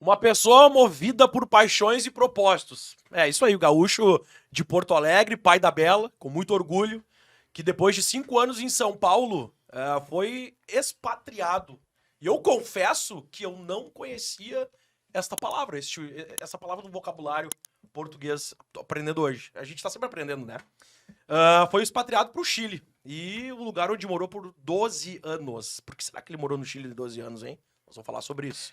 Uma pessoa movida por paixões e propósitos. É isso aí, o gaúcho de Porto Alegre, pai da Bela, com muito orgulho, que depois de 5 anos em São Paulo, foi expatriado. E eu confesso que eu não conhecia esta palavra, essa palavra no vocabulário português, tô aprendendo hoje. A gente tá sempre aprendendo, né? Foi expatriado pro Chile. E o lugar onde morou por 12 anos. Por que será que ele morou no Chile de 12 anos, hein? Nós vamos falar sobre isso.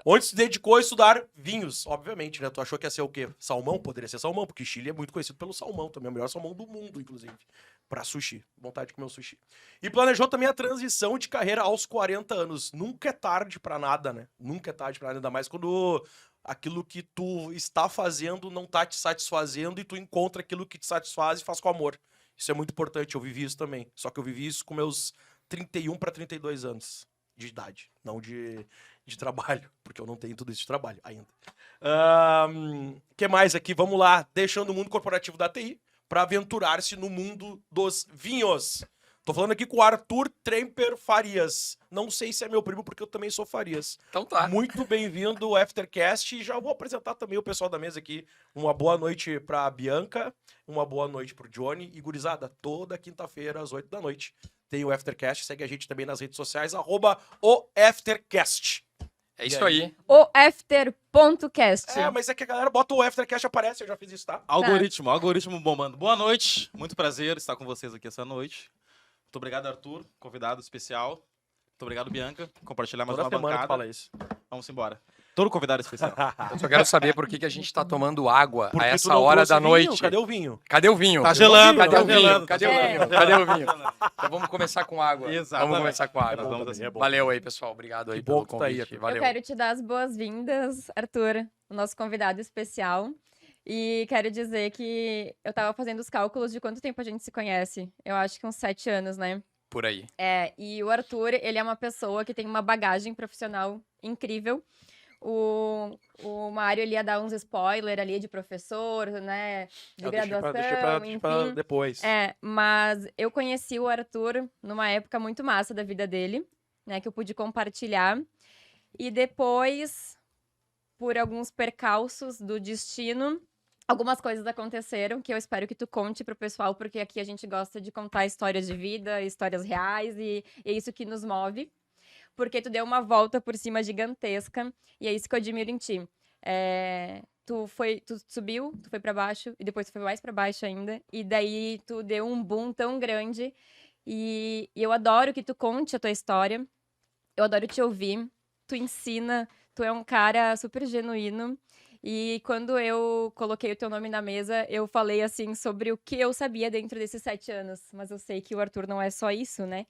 Onde se dedicou a estudar vinhos, obviamente, né? Tu achou que ia ser o quê? Salmão? Poderia ser salmão, porque Chile é muito conhecido pelo salmão, também é o melhor salmão do mundo, inclusive. Pra sushi. Vontade de comer um sushi. E planejou também a transição de carreira aos 40 anos. Nunca é tarde pra nada, né? Nunca é tarde pra nada, ainda mais quando aquilo que tu está fazendo não tá te satisfazendo e tu encontra aquilo que te satisfaz e faz com amor. Isso é muito importante, eu vivi isso também. Só que eu vivi isso com meus 31 para 32 anos de idade, não de trabalho, porque eu não tenho tudo isso de trabalho ainda. Que mais aqui? Vamos lá, deixando o mundo corporativo da TI para aventurar-se no mundo dos vinhos. Tô falando aqui com o Arthur Tremper Farias. Não sei se é meu primo, porque eu também sou Farias. Então tá. Muito bem-vindo ao Aftercast. E já vou apresentar também o pessoal da mesa aqui. Uma boa noite pra Bianca, uma boa noite pro Johnny. E gurizada, toda quinta-feira, às 8 da noite, tem o Aftercast. Segue a gente também nas redes sociais, @oaftercast. É isso aí. O after.cast. Mas é que a galera bota o Aftercast, aparece, eu já fiz isso, tá? Algoritmo bombando. Boa noite, muito prazer estar com vocês aqui essa noite. Muito obrigado, Arthur, convidado especial. Muito obrigado, Bianca, compartilhar mais Toda uma semana tu bancada. fala isso. Vamos embora. Todo convidado especial. Eu só quero saber por que a gente tá tomando água Porque a tu essa não hora trouxe da vinho? noite. Cadê o vinho? Cadê o vinho? Tá gelando, Cadê tá o vinho? gelando, Cadê tá o gelando. vinho? Cadê o vinho? Então vamos começar com água. Exatamente. Vamos começar com água. Nós vamos também, assim. é bom. Valeu aí, pessoal. Obrigado aí Que bom pelo que tu tá aí, convite. Arthur. Valeu. Eu quero te dar as boas-vindas, Arthur, o nosso convidado especial. E quero dizer que eu tava fazendo os cálculos de quanto tempo a gente se conhece. Eu acho que uns 7 anos, né? Por aí. E o Arthur, ele é uma pessoa que tem uma bagagem profissional incrível. O Mário, ele ia dar uns spoilers ali de professor, né? De graduação, Deixa pra enfim. depois. Mas eu conheci o Arthur numa época muito massa da vida dele, né? Que eu pude compartilhar. E depois, por alguns percalços do destino, algumas coisas aconteceram que eu espero que tu conte pro pessoal, porque aqui a gente gosta de contar histórias de vida, histórias reais, e é isso que nos move. Porque tu deu uma volta por cima gigantesca, e é isso que eu admiro em ti. Tu subiu, tu foi pra baixo, e depois tu foi mais pra baixo ainda, e daí tu deu um boom tão grande, e eu adoro que tu conte a tua história, eu adoro te ouvir, tu ensina, tu é um cara super genuíno, e quando eu coloquei o teu nome na mesa, eu falei, assim, sobre o que eu sabia dentro desses 7 anos, mas eu sei que o Arthur não é só isso, né?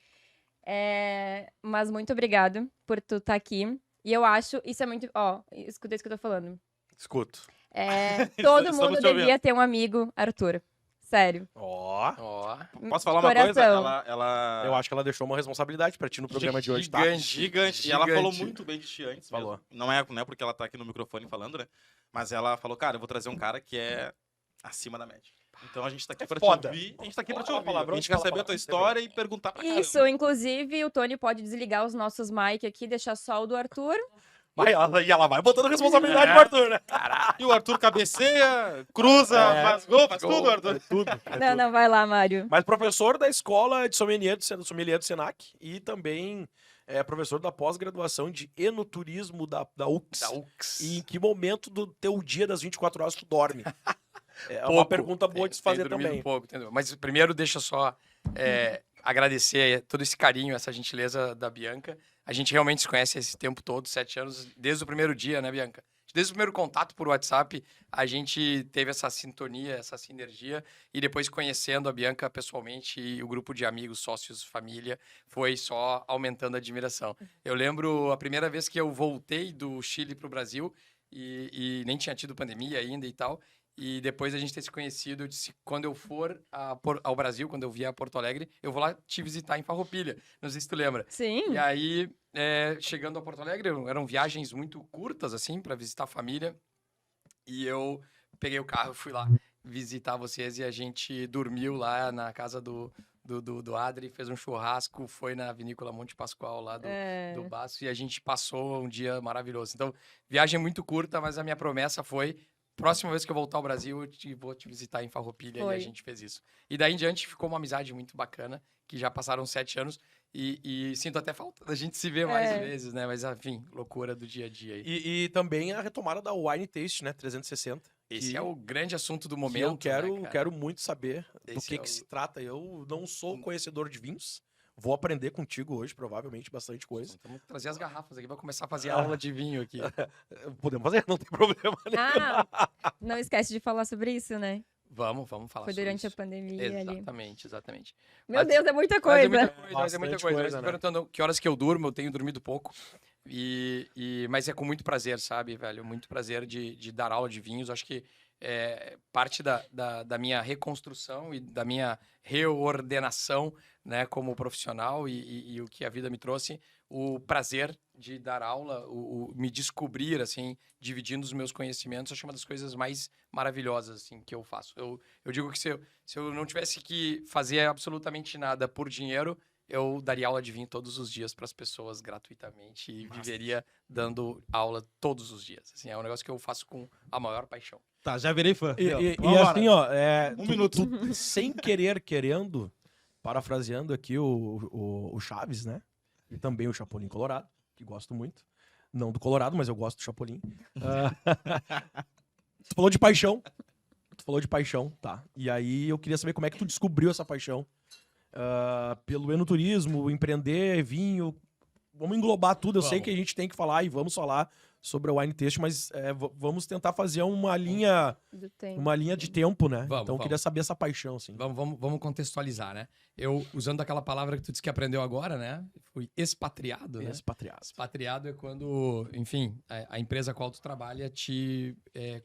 Mas muito obrigado por tu estar aqui. E eu acho, isso é muito... escuta isso que eu tô falando. Escuto. Todo Estamos mundo te ouvindo. devia ter um amigo, Arthur. Sério. Ó. Posso falar uma coisa? Coração. Eu acho que ela deixou uma responsabilidade pra ti no programa de hoje, tá? Gigante. E ela falou muito bem de ti antes. Falou. Mesmo. Não é porque ela tá aqui no microfone falando, né? Mas ela falou, cara, eu vou trazer um cara que é acima da média. Então a gente tá aqui pra foda. te ouvir. A gente tá aqui pra te Fala ouvir. palavrão, A gente quer fala saber a tua palavrão. história e perguntar pra caramba. Isso, inclusive, o Tony pode desligar os nossos mic aqui, deixar só o do Arthur. E ela vai botando responsabilidade pro Arthur, né? E o Arthur cabeceia, cruza, faz gol, faz tudo, Arthur. Tudo. Não, vai lá, Mário. Mas professor da escola de sommelier do Senac e também é professor da pós-graduação de enoturismo da UX. Da UX. E em que momento do teu dia das 24 horas tu dorme? É uma Pouco. pergunta boa de se fazer Tenho dormido também. pouco, entendeu? Mas primeiro deixa eu só agradecer todo esse carinho, essa gentileza da Bianca. A gente realmente se conhece esse tempo todo, 7 anos, desde o primeiro dia, né, Bianca? Desde o primeiro contato por WhatsApp, a gente teve essa sintonia, essa sinergia, e depois conhecendo a Bianca pessoalmente e o grupo de amigos, sócios, família, foi só aumentando a admiração. Eu lembro a primeira vez que eu voltei do Chile para o Brasil, e nem tinha tido pandemia ainda e tal, e depois a gente ter se conhecido, eu disse, quando eu for ao Brasil, quando eu vier a Porto Alegre, eu vou lá te visitar em Farroupilha. Não sei se tu lembra. Sim. E aí, chegando a Porto Alegre, eram viagens muito curtas, assim, para visitar a família. E eu peguei o carro, fui lá visitar vocês e a gente dormiu lá na casa do do Adri, fez um churrasco, foi na Vinícola Monte Pascoal lá do Baço e a gente passou um dia maravilhoso. Então, viagem muito curta, mas a minha promessa foi, próxima vez que eu voltar ao Brasil, vou te visitar em Farroupilha e a gente fez isso. E daí em diante ficou uma amizade muito bacana, que já passaram 7 anos e sinto até falta da gente se ver mais vezes, né? Mas, enfim, loucura do dia a dia aí. E também a retomada da Wine Taste, né? 360. Esse é o grande assunto do Que momento, eu né, quero muito saber do Esse que se trata. Eu não sou conhecedor de vinhos. Vou aprender contigo hoje, provavelmente, bastante coisa. Vamos trazer as garrafas aqui, vai começar a fazer aula de vinho aqui. Podemos fazer, não tem problema nenhum. Não esquece de falar sobre isso, né? Vamos falar Foi sobre durante isso. a pandemia ali. Exatamente. Meu Mas- Deus, é muita Mas coisa. é muita coisa, Bastante Mas coisa, tô né? perguntando que horas que eu durmo, eu tenho dormido pouco. Mas é com muito prazer, sabe, velho? Muito prazer de dar aula de vinhos. Acho que parte da minha reconstrução e da minha reordenação, né, como profissional e o que a vida me trouxe, o prazer de dar aula, o me descobrir, assim, dividindo os meus conhecimentos, acho uma das coisas mais maravilhosas, assim, que eu faço. Eu digo que se eu não tivesse que fazer absolutamente nada por dinheiro, eu daria aula de vinho todos os dias para as pessoas gratuitamente e viveria dando aula todos os dias. Assim, é um negócio que eu faço com a maior paixão. Tá, já virei fã. E Vambora. assim, ó, minuto. sem querer, querendo, parafraseando aqui o Chaves, né? E também o Chapolin Colorado, que gosto muito. Não do Colorado, mas eu gosto do Chapolin. Tu falou de paixão. Tá. E aí eu queria saber como é que tu descobriu essa paixão pelo enoturismo, empreender, vinho. Vamos englobar tudo. Eu sei que a gente tem que falar e vamos falar sobre o Wine Taste, mas vamos tentar fazer uma linha de tempo, né? Então eu queria saber essa paixão, assim. Vamos contextualizar, né? Eu, usando aquela palavra que tu disse que aprendeu agora, né? Fui expatriado, né? Expatriado é quando, enfim, a empresa a qual tu trabalha te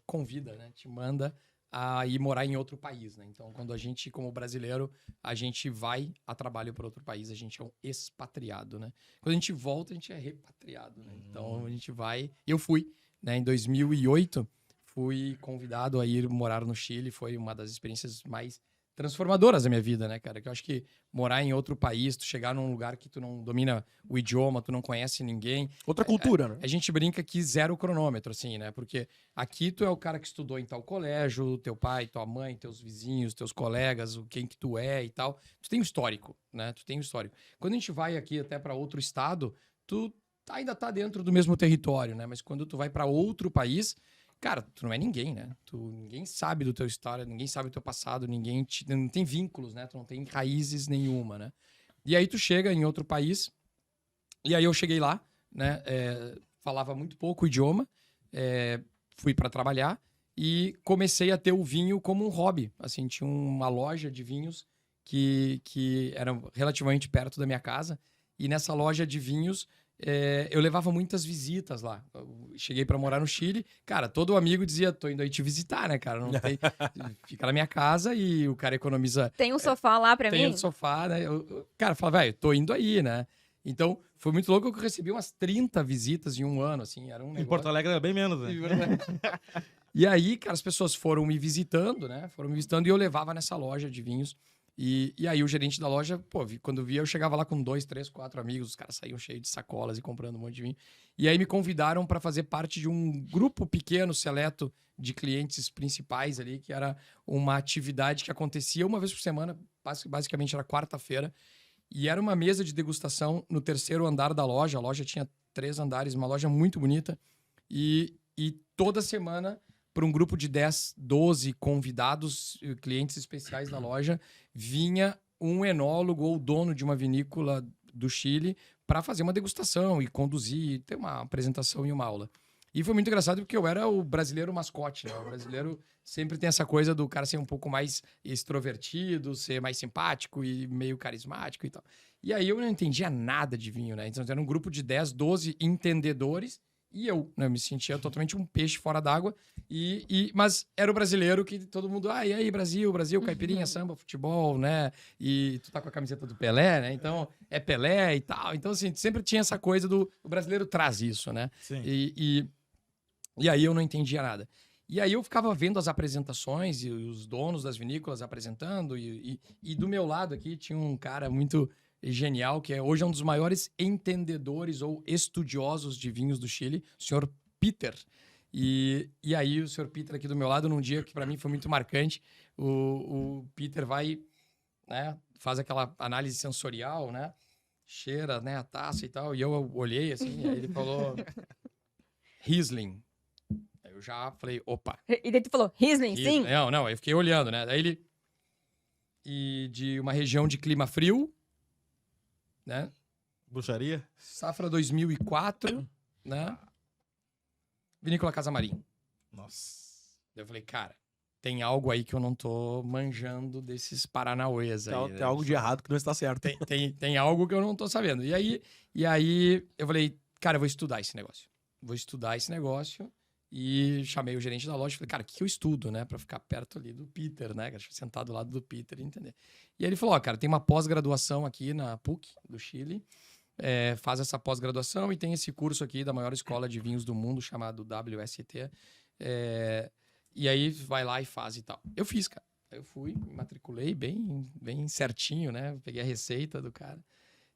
convida, né? Te manda a ir morar em outro país, né? Então, quando a gente, como brasileiro, a gente vai a trabalho para outro país, a gente é um expatriado, né? Quando a gente volta, a gente é repatriado, né? Então, a gente vai... Eu fui, né? Em 2008, fui convidado a ir morar no Chile, foi uma das experiências mais transformadoras da minha vida, né, cara? Que eu acho que morar em outro país, tu chegar num lugar que tu não domina o idioma, tu não conhece ninguém. Outra cultura, né? A gente brinca que zero cronômetro, assim, né? Porque aqui tu é o cara que estudou em tal colégio, teu pai, tua mãe, teus vizinhos, teus colegas, quem que tu é e tal. Tu tem um histórico, né? Quando a gente vai aqui até para outro estado, tu ainda tá dentro do mesmo território, né? Mas quando tu vai para outro país, cara, tu não é ninguém, né? Ninguém sabe do teu história, ninguém sabe do teu passado, não tem vínculos, né? Tu não tem raízes nenhuma, né? E aí tu chega em outro país, e aí eu cheguei lá, né? Falava muito pouco o idioma, fui para trabalhar e comecei a ter o vinho como um hobby. Assim, tinha uma loja de vinhos que era relativamente perto da minha casa, e nessa loja de vinhos eu levava muitas visitas lá. Eu cheguei para morar no Chile. Cara, todo amigo dizia, tô indo aí te visitar, né, cara? Não tem... Fica na minha casa e o cara economiza... Tem um sofá lá pra mim? Tem um sofá, né? Cara, fala, velho, tô indo aí, né? Então, foi muito louco que eu recebi umas 30 visitas em um ano, assim. Era um negócio... Em Porto Alegre era bem menos, né? E aí, cara, as pessoas foram me visitando, né? E eu levava nessa loja de vinhos. E aí o gerente da loja, pô, quando via, eu chegava lá com 2, 3, 4 amigos, os caras saíam cheios de sacolas e comprando um monte de vinho. E aí me convidaram para fazer parte de um grupo pequeno, seleto, de clientes principais ali, que era uma atividade que acontecia uma vez por semana, basicamente era quarta-feira, e era uma mesa de degustação no 3º andar da loja. A loja tinha 3 andares, uma loja muito bonita, e toda semana, para um grupo de 10, 12 convidados, clientes especiais da loja, vinha um enólogo ou dono de uma vinícola do Chile para fazer uma degustação e conduzir, ter uma apresentação e uma aula. E foi muito engraçado porque eu era o brasileiro mascote, né? O brasileiro sempre tem essa coisa do cara ser um pouco mais extrovertido, ser mais simpático e meio carismático e tal. E aí eu não entendia nada de vinho, né? Então era um grupo de 10, 12 entendedores. E eu, né, me sentia totalmente um peixe fora d'água. Mas era o brasileiro que todo mundo... e aí, Brasil, caipirinha, samba, futebol, né? E tu tá com a camiseta do Pelé, né? Então, é Pelé e tal. Então, assim, sempre tinha essa coisa do... O brasileiro traz isso, né? Sim. E aí eu não entendia nada. E aí eu ficava vendo as apresentações e os donos das vinícolas apresentando. E do meu lado aqui tinha um cara muito genial, que hoje é um dos maiores entendedores ou estudiosos de vinhos do Chile, o senhor Peter. E aí o senhor Peter aqui do meu lado, num dia que para mim foi muito marcante, o Peter vai, né, faz aquela análise sensorial, né? Cheira, né, a taça e tal. E eu olhei assim, aí ele falou Riesling. Aí eu já falei, opa. E daí tu falou, Riesling, sim? Não, aí eu fiquei olhando, né? Daí ele... E de uma região de clima frio, né? Bruxaria? Safra 2004, né? Vinícola Casa Marim. Nossa. Daí eu falei, cara, tem algo aí que eu não tô manjando desses paranauês aí. Tem algo de errado que não está certo. Tem algo que eu não tô sabendo. E aí eu falei, cara, eu vou estudar esse negócio. Vou estudar esse negócio. E chamei o gerente da loja e falei, cara, o que eu estudo, né? Pra ficar perto ali do Peter, né? Sentado do lado do Peter e entender. E aí ele falou, ó, cara, tem uma pós-graduação aqui na PUC, do Chile. Faz essa pós-graduação e tem esse curso aqui da maior escola de vinhos do mundo, chamado WST. E aí vai lá e faz e tal. Eu fiz, cara. Eu fui, me matriculei bem certinho, né? Peguei a receita do cara.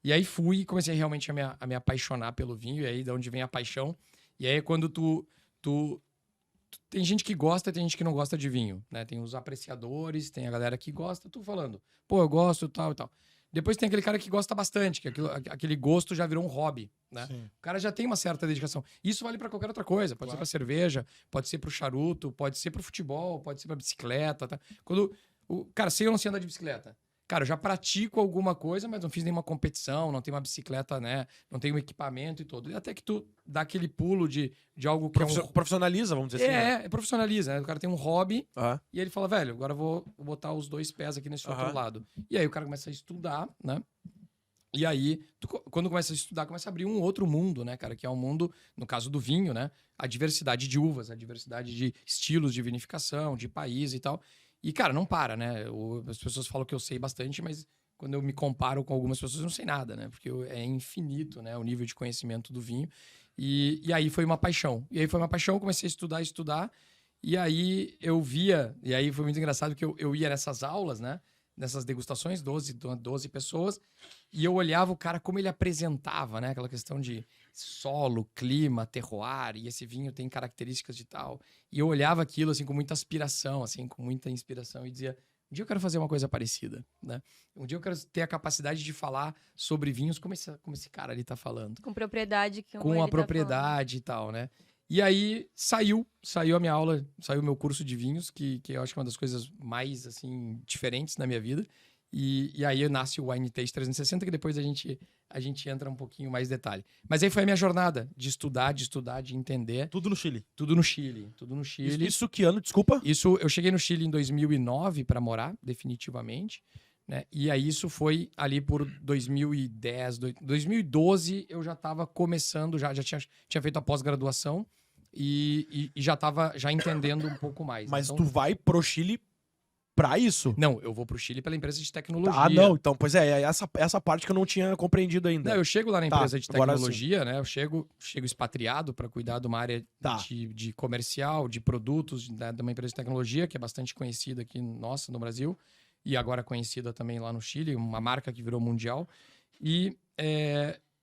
E aí fui e comecei realmente a me apaixonar pelo vinho. E aí, de onde vem a paixão. E aí, quando tem gente que gosta, tem gente que não gosta de vinho, né? Tem os apreciadores, tem a galera que gosta. Tu falando, pô, eu gosto, tal e tal. Depois tem aquele cara que gosta bastante, que aquele gosto já virou um hobby, né? Sim. O cara já tem uma certa dedicação. Isso vale pra qualquer outra coisa. Pode ser pra cerveja, pode ser pro charuto, pode ser pro futebol, pode ser pra bicicleta, tá? Cara, sei ou não sei andar de bicicleta? Cara, eu já pratico alguma coisa, mas não fiz nenhuma competição, não tenho uma bicicleta, né? Não tenho um equipamento e tudo. E até que tu dá aquele pulo de algo que Profissionaliza, vamos dizer assim. Profissionaliza, né? O cara tem um hobby Aham. e ele fala, velho, agora eu vou botar os dois pés aqui nesse outro Aham. lado. E aí o cara começa a estudar, né? E aí, quando começa a estudar, começa a abrir um outro mundo, né, cara? Que é um mundo, no caso do vinho, né? A diversidade de uvas, a diversidade de estilos de vinificação, de país e tal. E, cara, não para, né? As pessoas falam que eu sei bastante, mas quando eu me comparo com algumas pessoas, eu não sei nada, né? Porque é infinito, né? O nível de conhecimento do vinho. E aí foi uma paixão. Comecei a estudar. E aí eu via... E aí foi muito engraçado que eu ia nessas aulas, né? Nessas degustações, 12 pessoas. E eu olhava o cara como ele apresentava, né? Aquela questão de solo, clima, terroir. E esse vinho tem características de tal. E eu olhava aquilo, assim, com muita aspiração, assim, com muita inspiração. E dizia, um dia eu quero fazer uma coisa parecida, né? Um dia eu quero ter a capacidade de falar sobre vinhos como esse cara ali tá falando. Com propriedade. Com a propriedade e tal, né? E aí saiu a minha aula, saiu o meu curso de vinhos, que eu acho que é uma das coisas mais, assim, diferentes na minha vida. E aí nasce o Wine Taste 360, que depois a gente entra um pouquinho mais em detalhe. Mas aí foi a minha jornada de estudar, de entender. Tudo no Chile. Tudo no Chile. Isso que ano, desculpa? Isso, eu cheguei no Chile em 2009 para morar, definitivamente. Né? E aí isso foi ali por 2010, 2012 eu já estava começando, já tinha feito a pós-graduação e já estava entendendo um pouco mais. Mas então, tu vai pro Chile pra isso? Não, eu vou pro Chile pela empresa de tecnologia. Ah, não. Então, pois é essa parte que eu não tinha compreendido ainda. Não, eu chego lá na empresa de agora tecnologia, né? Eu chego expatriado para cuidar de uma área de comercial, de produtos, de uma empresa de tecnologia que é bastante conhecida aqui no Brasil. E agora conhecida também lá no Chile, uma marca que virou mundial.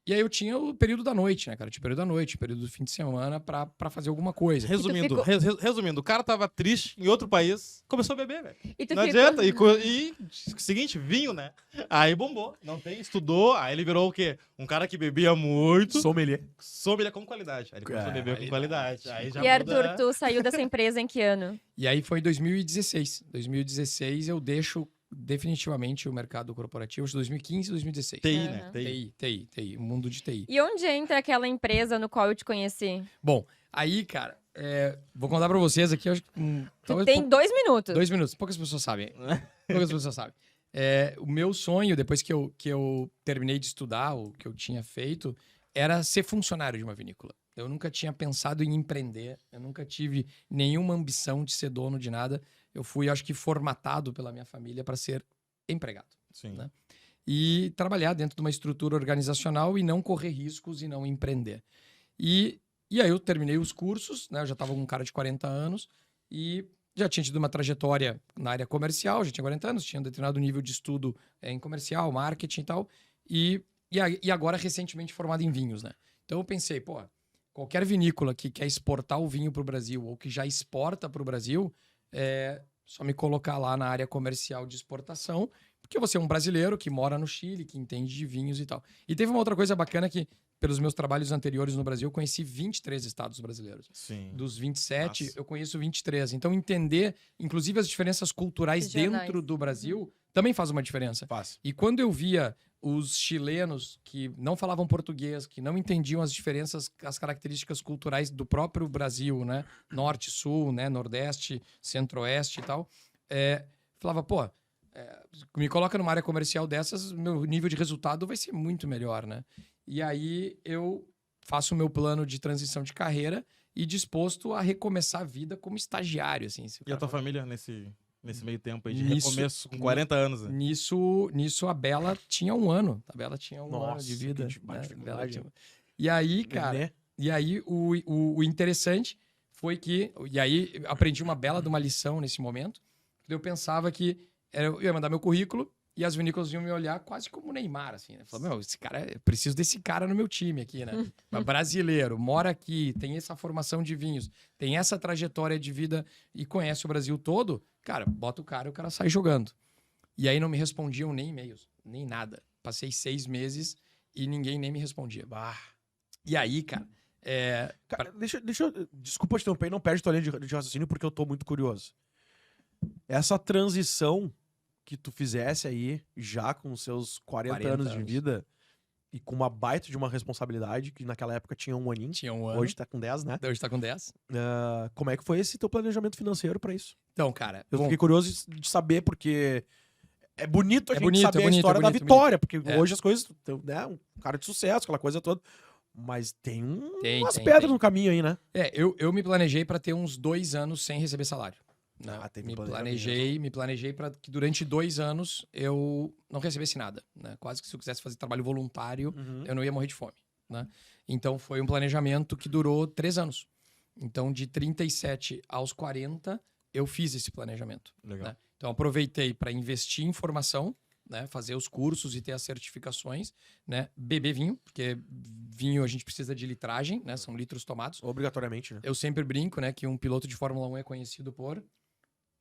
E aí eu tinha o período da noite, né, cara? Tinha o período da noite, o período do fim de semana pra fazer alguma coisa. Resumindo, o cara tava triste em outro país, começou a beber, velho. Não adianta. E seguinte, vinho, né? Aí bombou. Não tem, estudou. Aí ele virou o quê? Um cara que bebia muito. Sommelier. Sommelier com qualidade. Aí ele começou a beber com qualidade. Aí já E Arthur, tu saiu dessa empresa em que ano? E aí foi em 2016. 2016 eu deixo definitivamente o mercado corporativo, de 2015 e 2016. TI, né? TI, o mundo de TI. E onde entra aquela empresa no qual eu te conheci? Bom, aí, cara, vou contar pra vocês aqui, acho que... Tu tem 2 minutos. 2 minutos, poucas pessoas sabem. O meu sonho, depois que eu terminei de estudar, o que eu tinha feito, era ser funcionário de uma vinícola. Eu nunca tinha pensado em empreender, eu nunca tive nenhuma ambição de ser dono de nada. Eu fui, acho que, formatado pela minha família para ser empregado. Sim. Né? E trabalhar dentro de uma estrutura organizacional e não correr riscos e não empreender. E aí eu terminei os cursos, né? Eu já estava com um cara de 40 anos e já tinha tido uma trajetória na área comercial, já tinha 40 anos, tinha um determinado nível de estudo em comercial, marketing e tal, e agora recentemente formado em vinhos, né? Então eu pensei, pô, qualquer vinícola que quer exportar o vinho para o Brasil ou que já exporta para o Brasil, é só me colocar lá na área comercial de exportação, porque você é um brasileiro que mora no Chile, que entende de vinhos e tal. E teve uma outra coisa bacana que, pelos meus trabalhos anteriores no Brasil, eu conheci 23 estados brasileiros. Sim. Dos 27, Nossa. eu conheço 23. Então, entender, inclusive, as diferenças culturais Regionais. dentro do Brasil também faz uma diferença. Fácil. E quando eu via os chilenos que não falavam português, que não entendiam as diferenças, as características culturais do próprio Brasil, né? Norte, Sul, né? Nordeste, Centro-Oeste e tal, falava, pô, me coloca numa área comercial dessas, meu nível de resultado vai ser muito melhor, né? E aí eu faço o meu plano de transição de carreira e disposto a recomeçar a vida como estagiário, assim. Se o E a cara tua falar. família nesse meio tempo aí de Nisso- recomeço com 40 anos? Né? Nisso a Bela tinha 1 ano. A Bela tinha um ano Nossa, de vida. que Né? dificuldade, Bela tinha... hein? E aí, cara, Nenê. e aí o interessante foi que... E aí eu aprendi uma bela de uma lição nesse momento. Eu pensava que eu ia mandar meu currículo e as vinícolas iam me olhar quase como o Neymar, assim. Né? Falava, meu, esse cara, eu preciso desse cara no meu time aqui, né? Brasileiro, mora aqui, tem essa formação de vinhos, tem essa trajetória de vida e conhece o Brasil todo. Cara, bota o cara sai jogando. E aí não me respondiam nem e-mails, nem nada. Passei 6 meses e ninguém nem me respondia. E aí, cara... Cara, deixa eu... Desculpa te interromper, não perde tua linha de raciocínio porque eu tô muito curioso. Essa transição que tu fizesse aí, já com os seus 40 anos de vida, e com uma baita de uma responsabilidade, que naquela época tinha 1 aninho, Tinha 1 ano. hoje tá com 10, né? Hoje tá com 10. Como é que foi esse teu planejamento financeiro pra isso? Então, cara... Eu bom, fiquei curioso de saber, porque é bonito a É gente bonito, saber é bonito, a história é da bonito, vitória, porque É. hoje as coisas, né, um cara de sucesso, aquela coisa toda, mas tem umas tem, pedras tem. no caminho aí, né? Eu me planejei pra ter uns 2 anos sem receber salário. Né? Ah, teve me planejamento. planejei para que durante 2 anos eu não recebesse nada. Né? Quase que se eu quisesse fazer trabalho voluntário, eu não ia morrer de fome. Né? Então foi um planejamento que durou 3 anos. Então, de 37 aos 40, eu fiz esse planejamento. Legal. Né? Então, aproveitei para investir em formação, né? Fazer os cursos e ter as certificações, né? Beber vinho, porque vinho a gente precisa de litragem, né? São litros tomados. Obrigatoriamente, né? Eu sempre brinco, né, que um piloto de Fórmula 1 é conhecido por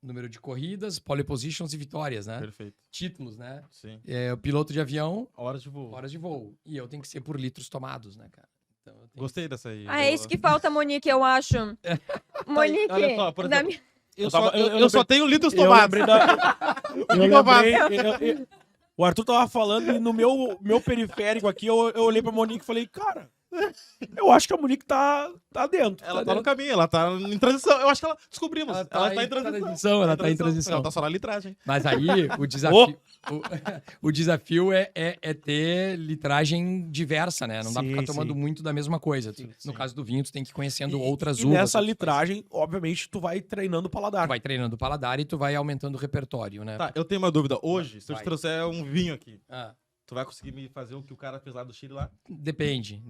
número de corridas, pole positions e vitórias, né? Perfeito. Títulos, né? Sim. O piloto de avião, Horas de voo. horas de voo. E eu tenho que ser por litros tomados, né, cara? Então, eu tenho Gostei dessa aí. Ah, é isso que falta, Monique, eu acho. Monique, olha só, por na exemplo, minha- Eu só tenho litros Eu tomados. lembrei da... O Arthur tava falando e no meu periférico aqui, eu olhei pra Monique e falei, cara, eu acho que a Monique tá dentro. Ela tá no caminho, ela tá em transição. Eu acho que ela descobrimos. Ela Ela tá tá em em transição. transição, ela tá em transição. Ela tá só na litragem. Mas aí o desafio, o desafio é ter litragem diversa, né? Não dá pra Sim, ficar tomando sim. muito da mesma coisa. Sim, No sim. caso do vinho, tu tem que ir conhecendo outras e uvas. nessa outras litragem, obviamente, tu vai treinando o paladar. Tu vai treinando o paladar e tu vai aumentando o repertório, né? Tá, eu tenho uma dúvida. Hoje, se eu Vai. te trouxer um vinho aqui, Ah, tu vai conseguir me fazer o que o cara fez lá do Chile lá? depende.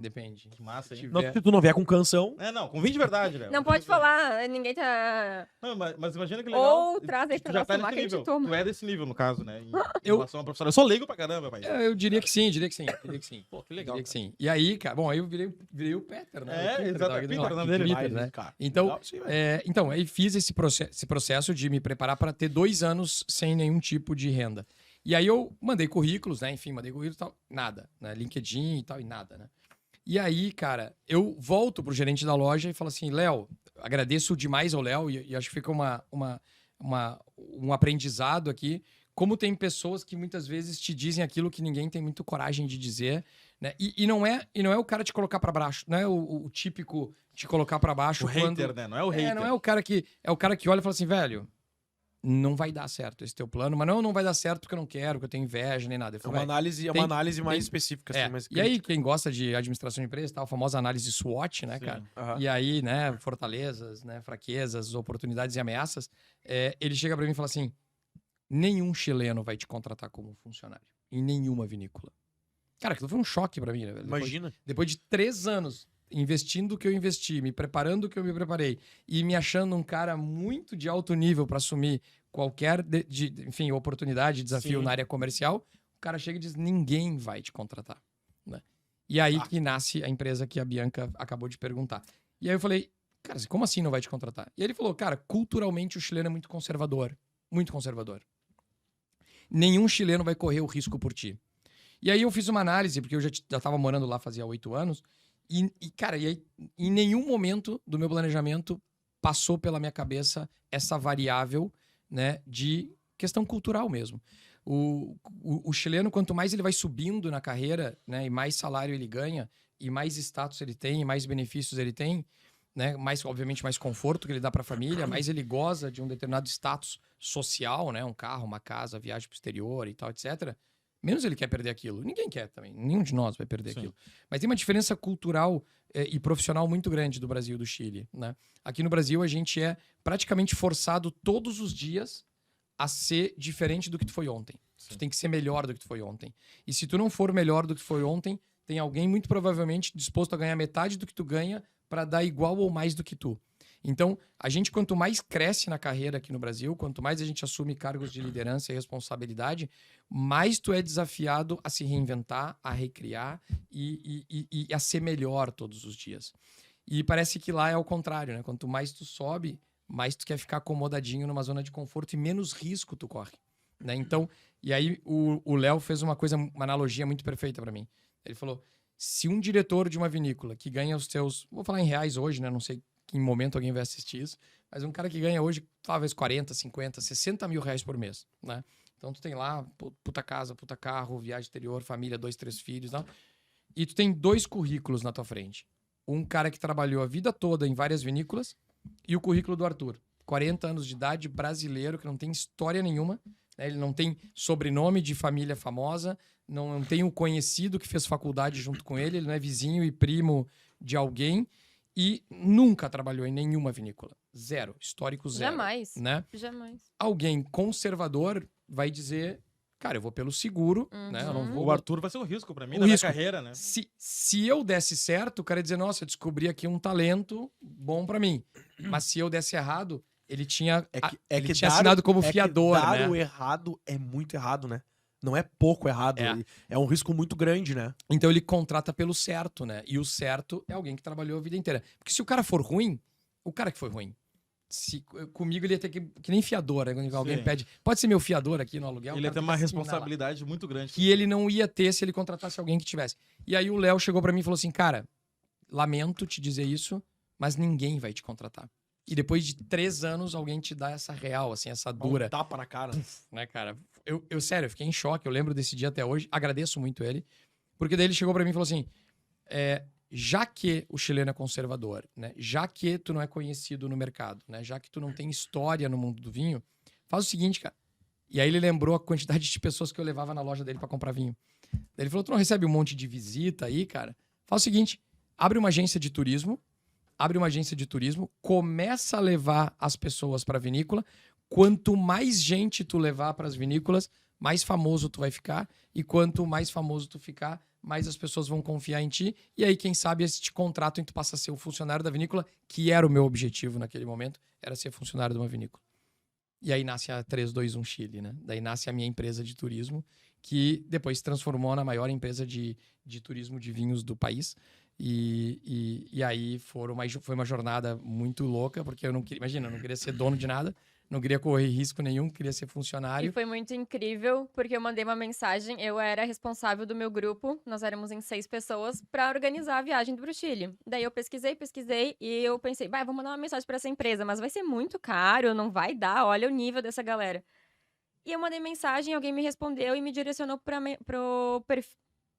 Que massa, hein? Tive- Não, se tu não vier com canção, Não, com vinho de verdade, Léo. Não pode falar, ninguém tá... Não, mas imagina que legal. Ou traz aí Tu pra já nós tá tomar nesse que a gente nível. toma. Tu é desse nível, no caso, né? Em Eu- relação a profissional. Eu sou leigo pra caramba, mas... Eu diria que sim, diria que sim. Pô, que legal. Diria que sim. E aí, cara, bom, aí eu virei o Peter, né? É, O Peter, exato, tava é aqui Peter, do o nome rock, dele. Peter, demais, né? cara. Então, Legal, sim, velho. então, aí fiz esse processo de me preparar para ter 2 anos sem nenhum tipo de renda. E aí eu mandei currículos, né? Enfim, mandei currículos e tal, nada, né? LinkedIn e tal, e nada, né? E aí, cara, eu volto pro gerente da loja e falo assim, Léo, agradeço demais ao Léo e acho que fica um aprendizado aqui. Como tem pessoas que muitas vezes te dizem aquilo que ninguém tem muito coragem de dizer, né? E não é o cara te colocar pra baixo, não é o típico te colocar pra baixo O hater, né? Não é o hater. não é o cara que olha e fala assim, velho, não vai dar certo esse teu plano, mas não vai dar certo porque eu não quero, porque eu tenho inveja nem nada. Eu É falo, uma análise, tem- mais tem- específica. é, Assim, mais e aí, quem gosta de administração de empresa, tá, a famosa análise SWOT, né, Sim. cara? Aham. E aí, né, fortalezas, né, fraquezas, oportunidades e ameaças, ele chega pra mim e fala assim, nenhum chileno vai te contratar como funcionário, em nenhuma vinícola. Cara, aquilo foi um choque pra mim, né, velho? Imagina. Depois de 3 anos investindo o que eu investi, me preparando o que eu me preparei e me achando um cara muito de alto nível para assumir qualquer, enfim, oportunidade, desafio Sim. na área comercial, o cara chega e diz, ninguém vai te contratar. Né? E aí que nasce a empresa que a Bianca acabou de perguntar. E aí eu falei, cara, como assim não vai te contratar? E ele falou, cara, culturalmente o chileno é muito conservador. Muito conservador. Nenhum chileno vai correr o risco por ti. E aí eu fiz uma análise, porque eu já estava morando lá fazia 8 anos, cara, e aí, em nenhum momento do meu planejamento passou pela minha cabeça essa variável, né, de questão cultural mesmo. O chileno, quanto mais ele vai subindo na carreira, né, e mais salário ele ganha, e mais status ele tem, e mais benefícios ele tem, né, mais, obviamente, mais conforto que ele dá para a família, mais ele goza de um determinado status social, né, um carro, uma casa, viagem para o exterior e tal, etc., menos ele quer perder aquilo. Ninguém quer também. Nenhum de nós vai perder aquilo. Mas tem uma diferença cultural e profissional muito grande do Brasil e do Chile, né? Aqui no Brasil, a gente é praticamente forçado todos os dias a ser diferente do que tu foi ontem. Tu tem que ser melhor do que tu foi ontem. E se tu não for melhor do que tu foi ontem, tem alguém muito provavelmente disposto a ganhar metade do que tu ganha para dar igual ou mais do que tu. Então, a gente, quanto mais cresce na carreira aqui no Brasil, quanto mais a gente assume cargos de liderança e responsabilidade, mais tu é desafiado a se reinventar, a recriar e a ser melhor todos os dias. E parece que lá é ao contrário, né? Quanto mais tu sobe, mais tu quer ficar acomodadinho numa zona de conforto e menos risco tu corre, né? Então, e aí o Léo fez uma analogia muito perfeita para mim. Ele falou, se um diretor de uma vinícola que ganha os seus, vou falar em reais hoje, né? Não sei que em momento alguém vai assistir isso, mas um cara que ganha hoje talvez 40, 50, 60 mil reais por mês, né? Então tu tem lá puta casa, puta carro, viagem exterior, família, 2, 3 filhos, não? E tu tem 2 currículos na tua frente. Um cara que trabalhou a vida toda em várias vinícolas e o currículo do Arthur. 40 anos de idade, brasileiro, que não tem história nenhuma, né? Ele não tem sobrenome de família famosa, não tem um conhecido que fez faculdade junto com ele não é vizinho e primo de alguém e nunca trabalhou em nenhuma vinícola. Zero. Histórico zero. Jamais. Né? Jamais. Alguém conservador vai dizer, cara, eu vou pelo seguro, né? Eu não vou... O Arthur vai ser um risco pra mim O na minha risco. carreira, né? Se eu desse certo, o cara ia dizer, nossa, eu descobri aqui um talento bom pra mim. Mas se eu desse errado, ele tinha, ele tinha assinado como fiador, dar né? o errado é muito errado, né? Não é pouco errado. É um risco muito grande, né? Então ele contrata pelo certo, né? E o certo é alguém que trabalhou a vida inteira. Porque se o cara for ruim, o cara que foi ruim. Comigo ele ia ter que nem fiador, né? Quando alguém pede, pode ser meu fiador aqui no aluguel? Ele ia ter uma responsabilidade muito grande. Que ele não ia ter se ele contratasse alguém que tivesse. E aí o Léo chegou pra mim e falou assim, cara, lamento te dizer isso, mas ninguém vai te contratar. E depois de 3 anos, alguém te dá essa real, assim, essa dura. Um tapa na cara. Né, cara? Eu sério, eu fiquei em choque. Eu lembro desse dia até hoje. Agradeço muito ele. Porque daí ele chegou pra mim e falou assim, já que o chileno é conservador, né? Já que tu não é conhecido no mercado, né? Já que tu não tem história no mundo do vinho, faz o seguinte, cara. E aí ele lembrou a quantidade de pessoas que eu levava na loja dele pra comprar vinho. Daí ele falou, tu não recebe um monte de visita aí, cara? Faz o seguinte, abre uma agência de turismo, começa a levar as pessoas pra vinícola. Quanto mais gente tu levar para as vinícolas, mais famoso tu vai ficar. E quanto mais famoso tu ficar, mais as pessoas vão confiar em ti. E aí, quem sabe, esse contrato em tu passa a ser o funcionário da vinícola, que era o meu objetivo naquele momento, era ser funcionário de uma vinícola. E aí nasce a 321 Chile, né? Daí nasce a minha empresa de turismo, que depois se transformou na maior empresa de turismo de vinhos do país. E aí foi uma jornada muito louca, porque eu não queria, imagina, eu não queria ser dono de nada, não queria correr risco nenhum, queria ser funcionário. E foi muito incrível, porque eu mandei uma mensagem, eu era responsável do meu grupo, nós éramos em 6 pessoas, para organizar a viagem pro Chile. Daí eu pesquisei, e eu pensei, vou mandar uma mensagem para essa empresa, mas vai ser muito caro, não vai dar, olha o nível dessa galera. E eu mandei mensagem, alguém me respondeu e me direcionou pro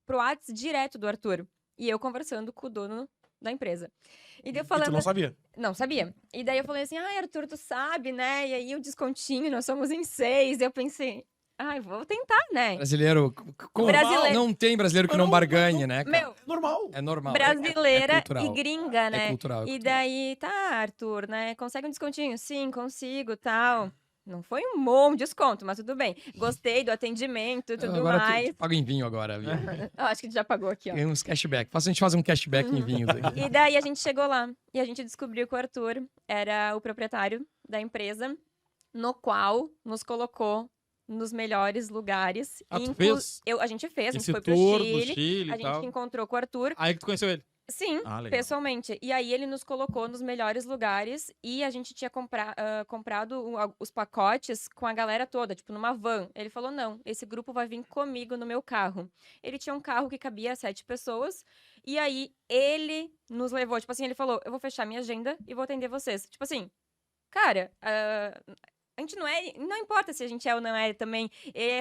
WhatsApp direto do Arthur. E eu conversando com o dono da empresa. E daí eu falando... E tu não sabia? Não sabia. E daí eu falei assim, Arthur, tu sabe, né? E aí o descontinho, nós somos em 6. E eu pensei, vou tentar, né? Brasileiro... Não tem brasileiro que não barganhe, né, cara? Meu, Normal. É normal. brasileira cultural. e gringa, né? É cultural. E daí, tá, Arthur, né? Consegue um descontinho? Sim, consigo, tal. Não foi um bom desconto, mas tudo bem. Gostei do atendimento e tudo Agora mais. tu paga em vinho agora, Bia. Eu acho que tu já pagou aqui, ó. Tem uns cashback. A gente faz um cashback em vinhos aqui. E daí a gente chegou lá e a gente descobriu que o Arthur era o proprietário da empresa, no qual nos colocou nos melhores lugares. Ah, tu Inclu- fez? A gente fez, a gente Esse foi pro tour do Chile, Chile a e gente tal. encontrou com o Arthur. Aí que tu conheceu ele. Sim, Ah, legal. pessoalmente. E aí ele nos colocou nos melhores lugares e a gente tinha comprado os pacotes com a galera toda, tipo, numa van. Ele falou, não, esse grupo vai vir comigo no meu carro. Ele tinha um carro que cabia 7 pessoas e aí ele nos levou, tipo assim, ele falou, eu vou fechar minha agenda e vou atender vocês. Tipo assim, cara, a gente não importa se a gente é ou não é também,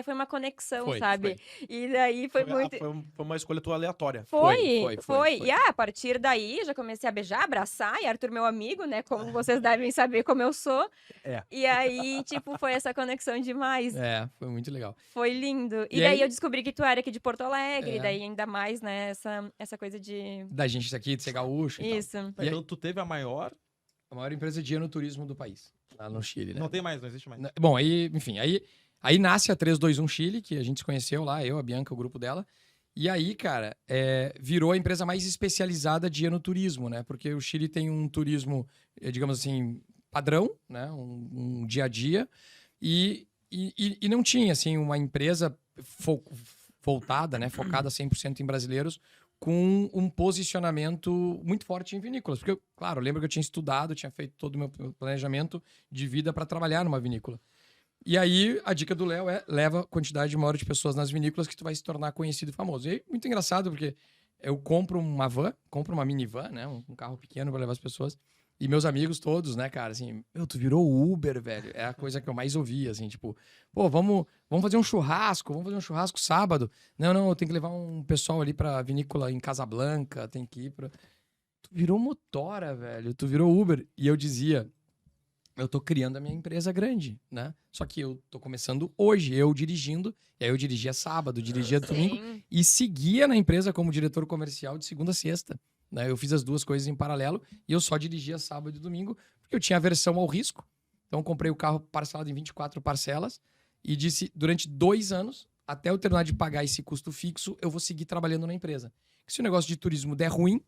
foi uma conexão, Foi, sabe? E daí foi muito... Foi uma escolha tua aleatória. Foi. Foi. E a partir daí, eu já comecei a beijar, abraçar, e Arthur, meu amigo, né? Como vocês devem saber como eu sou. É. E aí, tipo, foi essa conexão demais. É, foi muito legal. Foi lindo. E E daí aí- eu descobri que tu era aqui de Porto Alegre, É. e daí ainda mais, né? Essa coisa de... Da gente aqui, de ser gaúcho e tal. Isso. E aí- Então tu teve a maior... A maior empresa de enoturismo do país, lá no Chile, né? Não tem mais, não existe mais. Bom, aí, enfim, aí nasce a 321 Chile, que a gente se conheceu lá, eu, a Bianca, o grupo dela. E aí, cara, virou a empresa mais especializada de enoturismo, né? Porque o Chile tem um turismo, digamos assim, padrão, né? Um dia a dia. E não tinha, assim, uma empresa voltada, né? Focada 100% em brasileiros, com um posicionamento muito forte em vinícolas. Porque, claro, eu lembro que eu tinha estudado, tinha feito todo o meu planejamento de vida para trabalhar numa vinícola. E aí, a dica do Léo é leva a quantidade maior de pessoas nas vinícolas que tu vai se tornar conhecido e famoso. E aí, muito engraçado, porque eu compro uma minivan, né? Um carro pequeno para levar as pessoas. E meus amigos todos, né, cara, assim, meu, tu virou Uber, velho. É a coisa que eu mais ouvia, assim, tipo, pô, vamos fazer um churrasco sábado. Não, eu tenho que levar um pessoal ali pra vinícola em Casablanca, tem que ir pra... Tu virou motora, velho, tu virou Uber. E eu dizia, eu tô criando a minha empresa grande, né? Só que eu tô começando hoje, eu dirigindo, e aí eu dirigia sábado, dirigia domingo, Sim. e seguia na empresa como diretor comercial de segunda a sexta. Né? Eu fiz as duas coisas em paralelo e eu só dirigia sábado e domingo porque eu tinha aversão ao risco. Então eu comprei o carro parcelado em 24 parcelas e disse, durante 2 anos, até eu terminar de pagar esse custo fixo, eu vou seguir trabalhando na empresa. Se o negócio de turismo der ruim,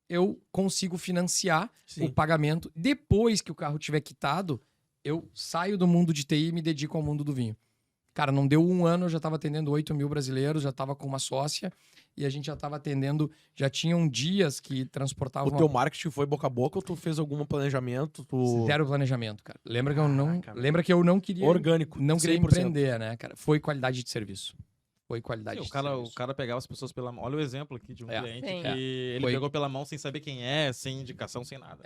eu consigo financiar o pagamento. Depois que o carro tiver quitado, eu saio do mundo de TI e me dedico ao mundo do vinho. Cara, não deu 1 ano, eu já estava atendendo 8 mil brasileiros, já estava com uma sócia e a gente já estava atendendo, já tinham dias que transportavam... O teu marketing foi boca a boca ou tu fez algum planejamento? Zero planejamento, cara. Lembra que eu não, Caraca, lembra que eu não queria... Orgânico. Não queria 100%. empreender, né, cara? Foi qualidade de serviço. Foi qualidade Sim, de o serviço. cara pegava as pessoas pela mão. Olha o exemplo aqui de um cliente Sim. que ele Foi. pegou pela mão sem saber quem é, sem indicação, sem nada.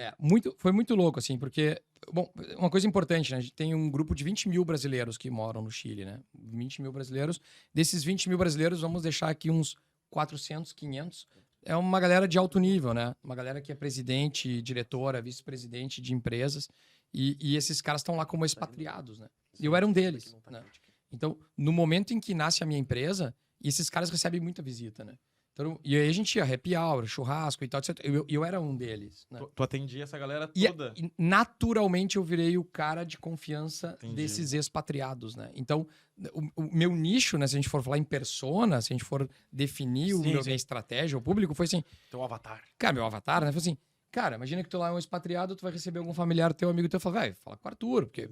Foi muito louco, assim, porque... Bom, uma coisa importante, né? A gente tem um grupo de 20 mil brasileiros que moram no Chile, né? 20 mil brasileiros. Desses 20 mil brasileiros, vamos deixar aqui uns 400, 500. É uma galera de alto nível, né? Uma galera que é presidente, diretora, vice-presidente de empresas. E esses caras estão lá como expatriados, né? E eu era um deles, né? Então, no momento em que nasce a minha empresa, esses caras recebem muita visita, né? Então, e aí a gente ia happy hour, churrasco e tal, etc. Eu era um deles, né? Tu atendia essa galera E, toda. e naturalmente eu virei o cara de confiança Entendi. desses expatriados, né? Então, o meu nicho, né? Se a gente for falar em persona, se a gente for definir Sim, sim. minha estratégia, o público foi assim, Teu avatar. cara, meu avatar, né? Foi assim, cara, imagina que tu lá é um expatriado, tu vai receber algum familiar teu, amigo teu, fala, velho, fala com o Arthur, porque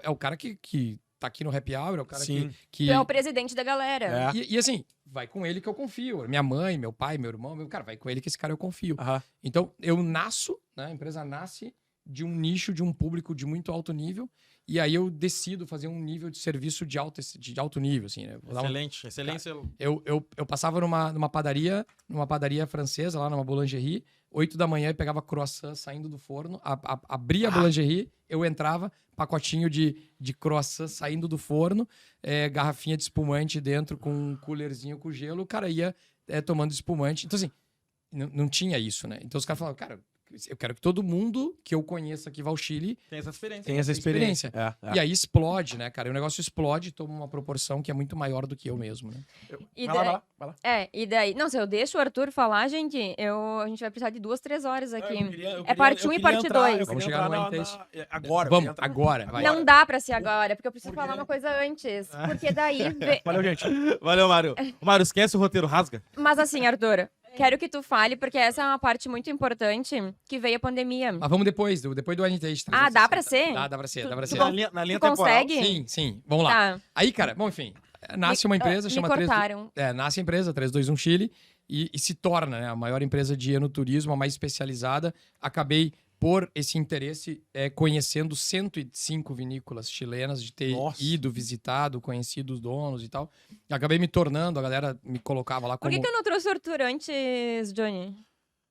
é o cara que tá aqui no happy hour, é o cara Sim. que... Tu é o presidente da galera. É. E assim, vai com ele que eu confio. Minha mãe, meu pai, meu irmão, cara, vai com ele que esse cara eu confio. Aham. Então, eu nasço, né? A empresa nasce de um nicho, de um público de muito alto nível, e aí eu decido fazer um nível de serviço de alto nível, assim, né? Vou dar um- Excelente, excelência. eu passava numa padaria francesa, lá numa boulangerie, 8 da manhã e pegava croissant saindo do forno, abria a boulangerie, eu entrava, pacotinho de croissant saindo do forno, garrafinha de espumante dentro com um coolerzinho com gelo, o cara ia tomando espumante. Então, assim, não tinha isso, né? Então os caras falavam, cara, eu quero que todo mundo que eu conheça que vá ao Chile Tem essa experiência. Tem essa experiência. E aí explode, né, cara? E o negócio explode e toma uma proporção que é muito maior do que eu mesmo, né? E Vai lá. e daí... Não, se eu deixo o Arthur falar, gente, a gente vai precisar de 2, 3 horas aqui. parte 1 e parte 2. Vamos chegar no Wine Agora. Vamos, agora, vai. Não dá pra ser agora, porque eu preciso falar uma coisa antes. Porque daí... Valeu, gente. Valeu, Mário. Mário, esquece o roteiro, rasga. Mas assim, Arthur, quero que tu fale, porque essa é uma parte muito importante, que veio a pandemia. Mas vamos depois do Wine Taste. Ah, dá pra ser? Dá pra ser, dá pra Tu ser. Na linha Tu temporal. consegue? Sim, sim. Vamos lá. Tá. Aí, cara, bom, enfim, nasce uma empresa, Me chama cortaram. nasce a empresa 321 Chile e se torna, né, a maior empresa de enoturismo, a mais especializada. Acabei, por esse interesse, conhecendo 105 vinícolas chilenas, de ter Nossa. ido, visitado, conhecido os donos e tal. Acabei me tornando, a galera me colocava lá Por como... que eu não trouxe o Arthur antes, Johnny?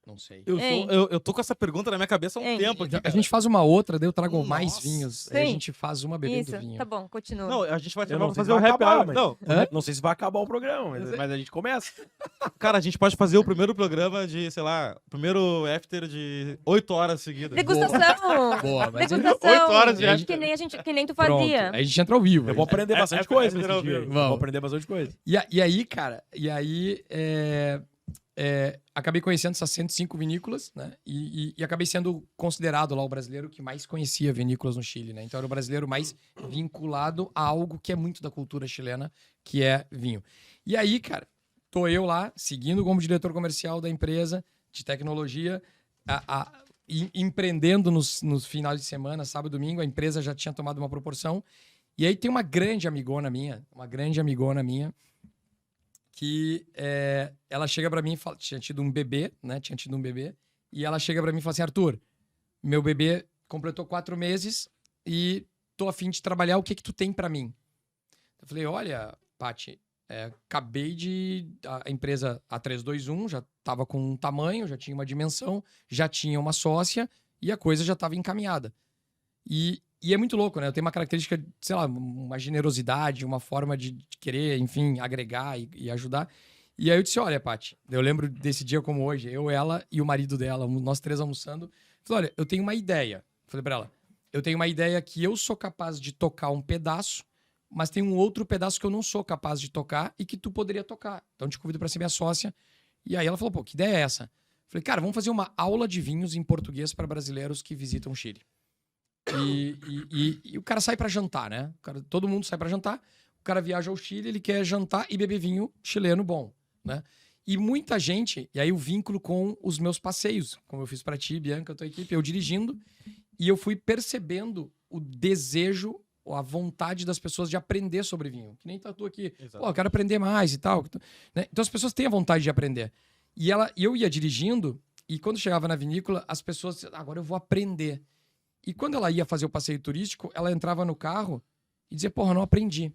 Não sei. Hein? Eu tô com essa pergunta na minha cabeça há um Hein? tempo aqui. A gente faz uma outra, daí eu trago mais Nossa. vinhos. Aí a Sim. gente faz uma bebendo Isso, vinho. tá bom, continua. Não, a gente vai Eu não sei fazer se o vai happy acabar, hour. mas- Não, Não sei se vai acabar o programa, mas a gente começa. cara, a gente pode fazer o primeiro programa de, sei lá, o primeiro after de 8 horas seguidas. Degustação! Boa, mas... 'Degustação! 8 horas de que nem que nem tu Pronto, fazia. aí a gente entra ao vivo. Eu vou aprender bastante coisa nesse virar dia. vivo. Eu Vamos. vou aprender bastante coisa. E aí, cara, acabei conhecendo essas 105 vinícolas, né? E acabei sendo considerado lá o brasileiro que mais conhecia vinícolas no Chile, né? Então era o brasileiro mais vinculado a algo que é muito da cultura chilena, que é vinho. E aí, cara, tô eu lá, seguindo como diretor comercial da empresa de tecnologia, empreendendo nos finais de semana, sábado e domingo, a empresa já tinha tomado uma proporção. E aí tem uma grande amigona minha, que ela chega pra mim e fala, tinha tido um bebê, né? E ela chega pra mim e fala assim, Arthur, meu bebê completou 4 meses e tô a fim de trabalhar, o que tu tem pra mim? Eu falei, olha, Paty, acabei a empresa A321 já tava com um tamanho, já tinha uma dimensão, já tinha uma sócia e a coisa já tava encaminhada. E é muito louco, né? Eu tenho uma característica, sei lá, uma generosidade, uma forma de querer, enfim, agregar e ajudar. E aí eu disse, olha, Paty, eu lembro desse dia como hoje, eu, ela e o marido dela, nós 3 almoçando. Falei, olha, eu tenho uma ideia. Falei pra ela, eu tenho uma ideia que eu sou capaz de tocar um pedaço, mas tem um outro pedaço que eu não sou capaz de tocar e que tu poderia tocar. Então te convido pra ser minha sócia. E aí ela falou, pô, que ideia é essa? Falei, cara, vamos fazer uma aula de vinhos em português para brasileiros que visitam o Chile. E o cara sai pra jantar, né? Todo mundo sai pra jantar. O cara viaja ao Chile, ele quer jantar e beber vinho chileno bom, né? E muita gente... E aí o vínculo com os meus passeios, como eu fiz pra ti, Bianca, tua equipe, eu dirigindo. E eu fui percebendo o desejo, a vontade das pessoas de aprender sobre vinho. Que nem tá tu aqui. Exato. Pô, eu quero aprender mais e tal. Né? Então as pessoas têm a vontade de aprender. E eu ia dirigindo, e quando chegava na vinícola, as pessoas diziam, agora eu vou aprender. E quando ela ia fazer o passeio turístico, ela entrava no carro e dizia, porra, não aprendi.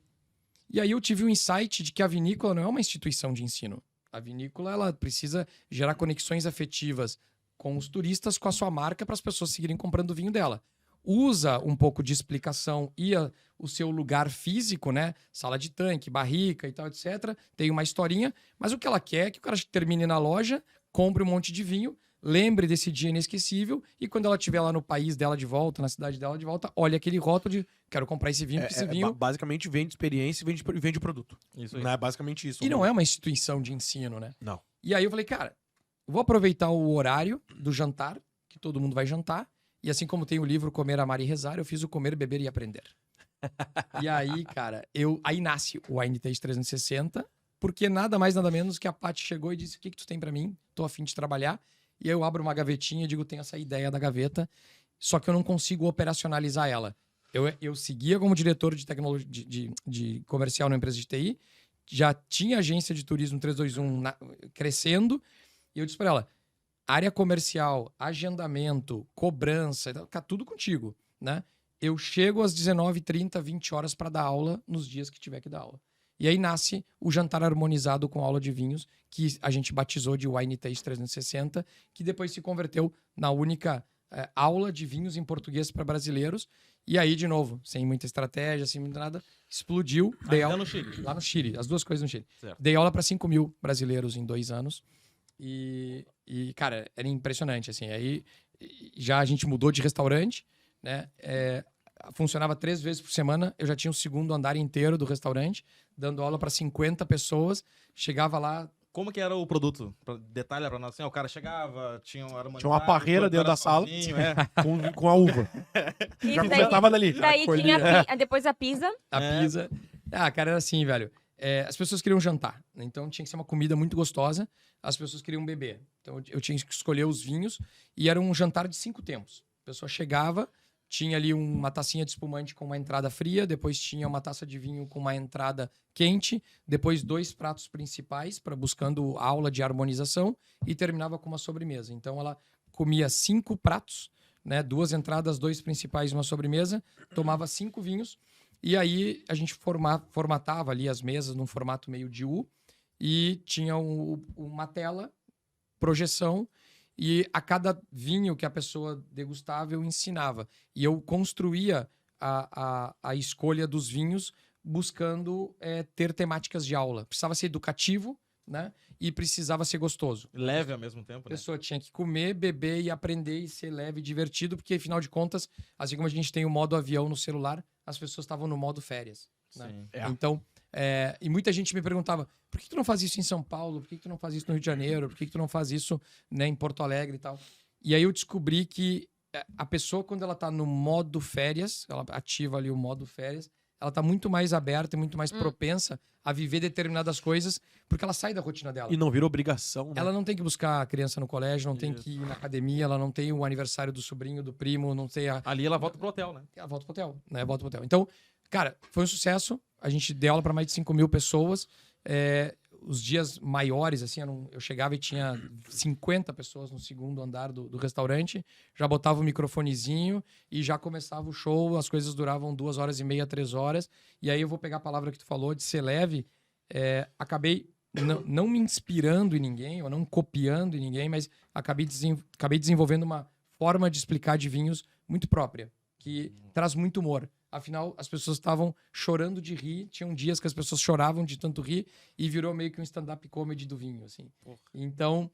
E aí eu tive um insight de que a vinícola não é uma instituição de ensino. A vinícola, ela precisa gerar conexões afetivas com os turistas, com a sua marca, para as pessoas seguirem comprando o vinho dela. Usa um pouco de explicação e o seu lugar físico, né? Sala de tanque, barrica e tal, etc. Tem uma historinha, mas o que ela quer é que o cara termine na loja, compre um monte de vinho, lembre desse dia inesquecível e quando ela estiver lá no país dela de volta, na cidade dela de volta, olha aquele rótulo de quero comprar esse vinho, porque esse vinho... Basicamente vende experiência e vende o produto. Isso aí. Não é basicamente isso. E não é uma instituição de ensino, né? Não. E aí eu falei, cara, vou aproveitar o horário do jantar, que todo mundo vai jantar, e assim como tem o livro Comer, Amar e Rezar, eu fiz o Comer, Beber e Aprender. E aí, cara, aí nasce o Wine Taste 360, porque nada mais, nada menos que a Paty chegou e disse, o que tu tem pra mim? Tô a fim de trabalhar. E aí eu abro uma gavetinha e digo, tenho essa ideia da gaveta, só que eu não consigo operacionalizar ela. Eu seguia como diretor de tecnologia, de comercial na empresa de TI, já tinha agência de turismo 321 crescendo, e eu disse pra ela, área comercial, agendamento, cobrança, tá tudo contigo, né? Eu chego às 19h30, 20 horas para dar aula nos dias que tiver que dar aula. E aí nasce o jantar harmonizado com aula de vinhos, que a gente batizou de Wine Taste 360, que depois se converteu na única aula de vinhos em português para brasileiros. E aí, de novo, sem muita estratégia, sem muito nada, explodiu. Dei aula no Chile. lá no Chile, as duas coisas no Chile. Certo. Dei aula para 5.000 brasileiros em 2 anos. E, cara, era impressionante, assim. Aí já a gente mudou de restaurante, né? Funcionava 3 vezes por semana. Eu já tinha o segundo andar inteiro do restaurante, dando aula para 50 pessoas. Chegava lá. Como que era o produto? Detalhe pra nós assim, o cara chegava, tinha Tinha uma parreira dentro da sala. Com a uva. E Já daí, começava dali. daí tinha depois a pizza. A pizza. Cara, era assim, velho. As pessoas queriam jantar, né? Então tinha que ser uma comida muito gostosa. As pessoas queriam beber. Então eu tinha que escolher os vinhos e era um jantar de 5 tempos. A pessoa chegava, tinha ali uma tacinha de espumante com uma entrada fria, depois tinha uma taça de vinho com uma entrada quente, depois 2 pratos principais para buscando aula de harmonização e terminava com uma sobremesa. Então ela comia 5 pratos, né? 2 entradas, 2 principais e uma sobremesa, tomava 5 vinhos. E aí a gente formatava ali as mesas num formato meio de U e tinha uma tela, projeção, e a cada vinho que a pessoa degustava eu ensinava. E eu construía a escolha dos vinhos buscando ter temáticas de aula. Precisava ser educativo, né? E precisava ser gostoso. Leve ao mesmo tempo, A né? pessoa tinha que comer, beber e aprender e ser leve e divertido, porque afinal de contas, assim como a gente tem o modo avião no celular, as pessoas estavam no modo férias. Né? Sim. Então, e muita gente me perguntava, por que tu não faz isso em São Paulo? Por que tu não faz isso no Rio de Janeiro? Por que tu não faz isso, né, em Porto Alegre e tal? E aí eu descobri que a pessoa, quando ela tá no modo férias, ela ativa ali o modo férias, ela tá muito mais aberta e muito mais propensa a viver determinadas coisas, porque ela sai da rotina dela. E não vira obrigação, né? Ela não tem que buscar a criança no colégio, não tem que ir na academia, ela não tem o aniversário do sobrinho, do primo, não tem a... Ali ela volta pro hotel, né? Ela volta pro hotel, né? Volta pro hotel. Então, cara, foi um sucesso. A gente deu aula para mais de 5.000 pessoas. Os dias maiores, assim, eu chegava e tinha 50 pessoas no segundo andar do restaurante, já botava o microfonezinho e já começava o show, as coisas duravam 2h30, 3 horas. E aí eu vou pegar a palavra que tu falou, de ser leve. Acabei não me inspirando em ninguém, ou não copiando em ninguém, mas acabei desenvolvendo uma forma de explicar de vinhos muito própria, que traz muito humor. Afinal, as pessoas estavam chorando de rir. Tinham dias que as pessoas choravam de tanto rir e virou meio que um stand-up comedy do vinho, assim. Então,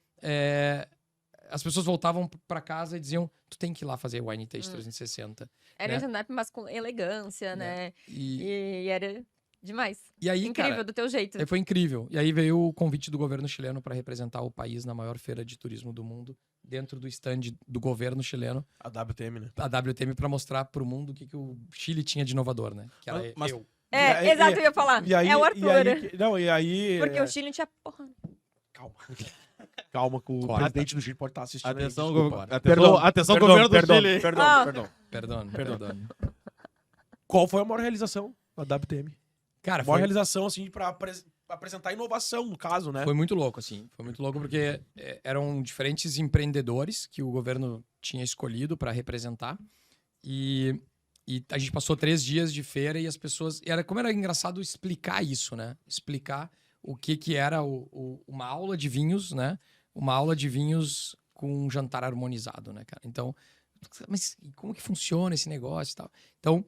as pessoas voltavam para casa e diziam, tu tem que ir lá fazer Wine Taste 360. Era né? um stand-up, mas com elegância, né? E E era demais. aí, Incrível, cara, do teu jeito. foi incrível. E aí veio o convite do governo chileno para representar o país na maior feira de turismo do mundo, dentro do stand do governo chileno, A WTM, né? a WTM, para mostrar para o mundo o que o Chile tinha de inovador, né? Que era Mas- eu. Exato, eu ia falar. E aí, é o Arthur. e aí... Porque o Chile não tinha porra. Calma. Calma, que o Corta. presidente do Chile pode estar assistindo. aí, Atenção, desculpa. atenção governo do Chile. Perdão. Perdão. Qual foi a maior realização da WTM? Cara, A maior foi, realização, assim, pra apresentar inovação, no caso, né? foi muito louco, assim. Foi muito louco porque eram diferentes empreendedores que o governo tinha escolhido para representar. E a gente passou 3 dias de feira e as pessoas... Como era engraçado explicar isso, né? Explicar o que era uma aula de vinhos, né? Uma aula de vinhos com um jantar harmonizado, né, cara? Então, mas como que funciona esse negócio e tal? Então,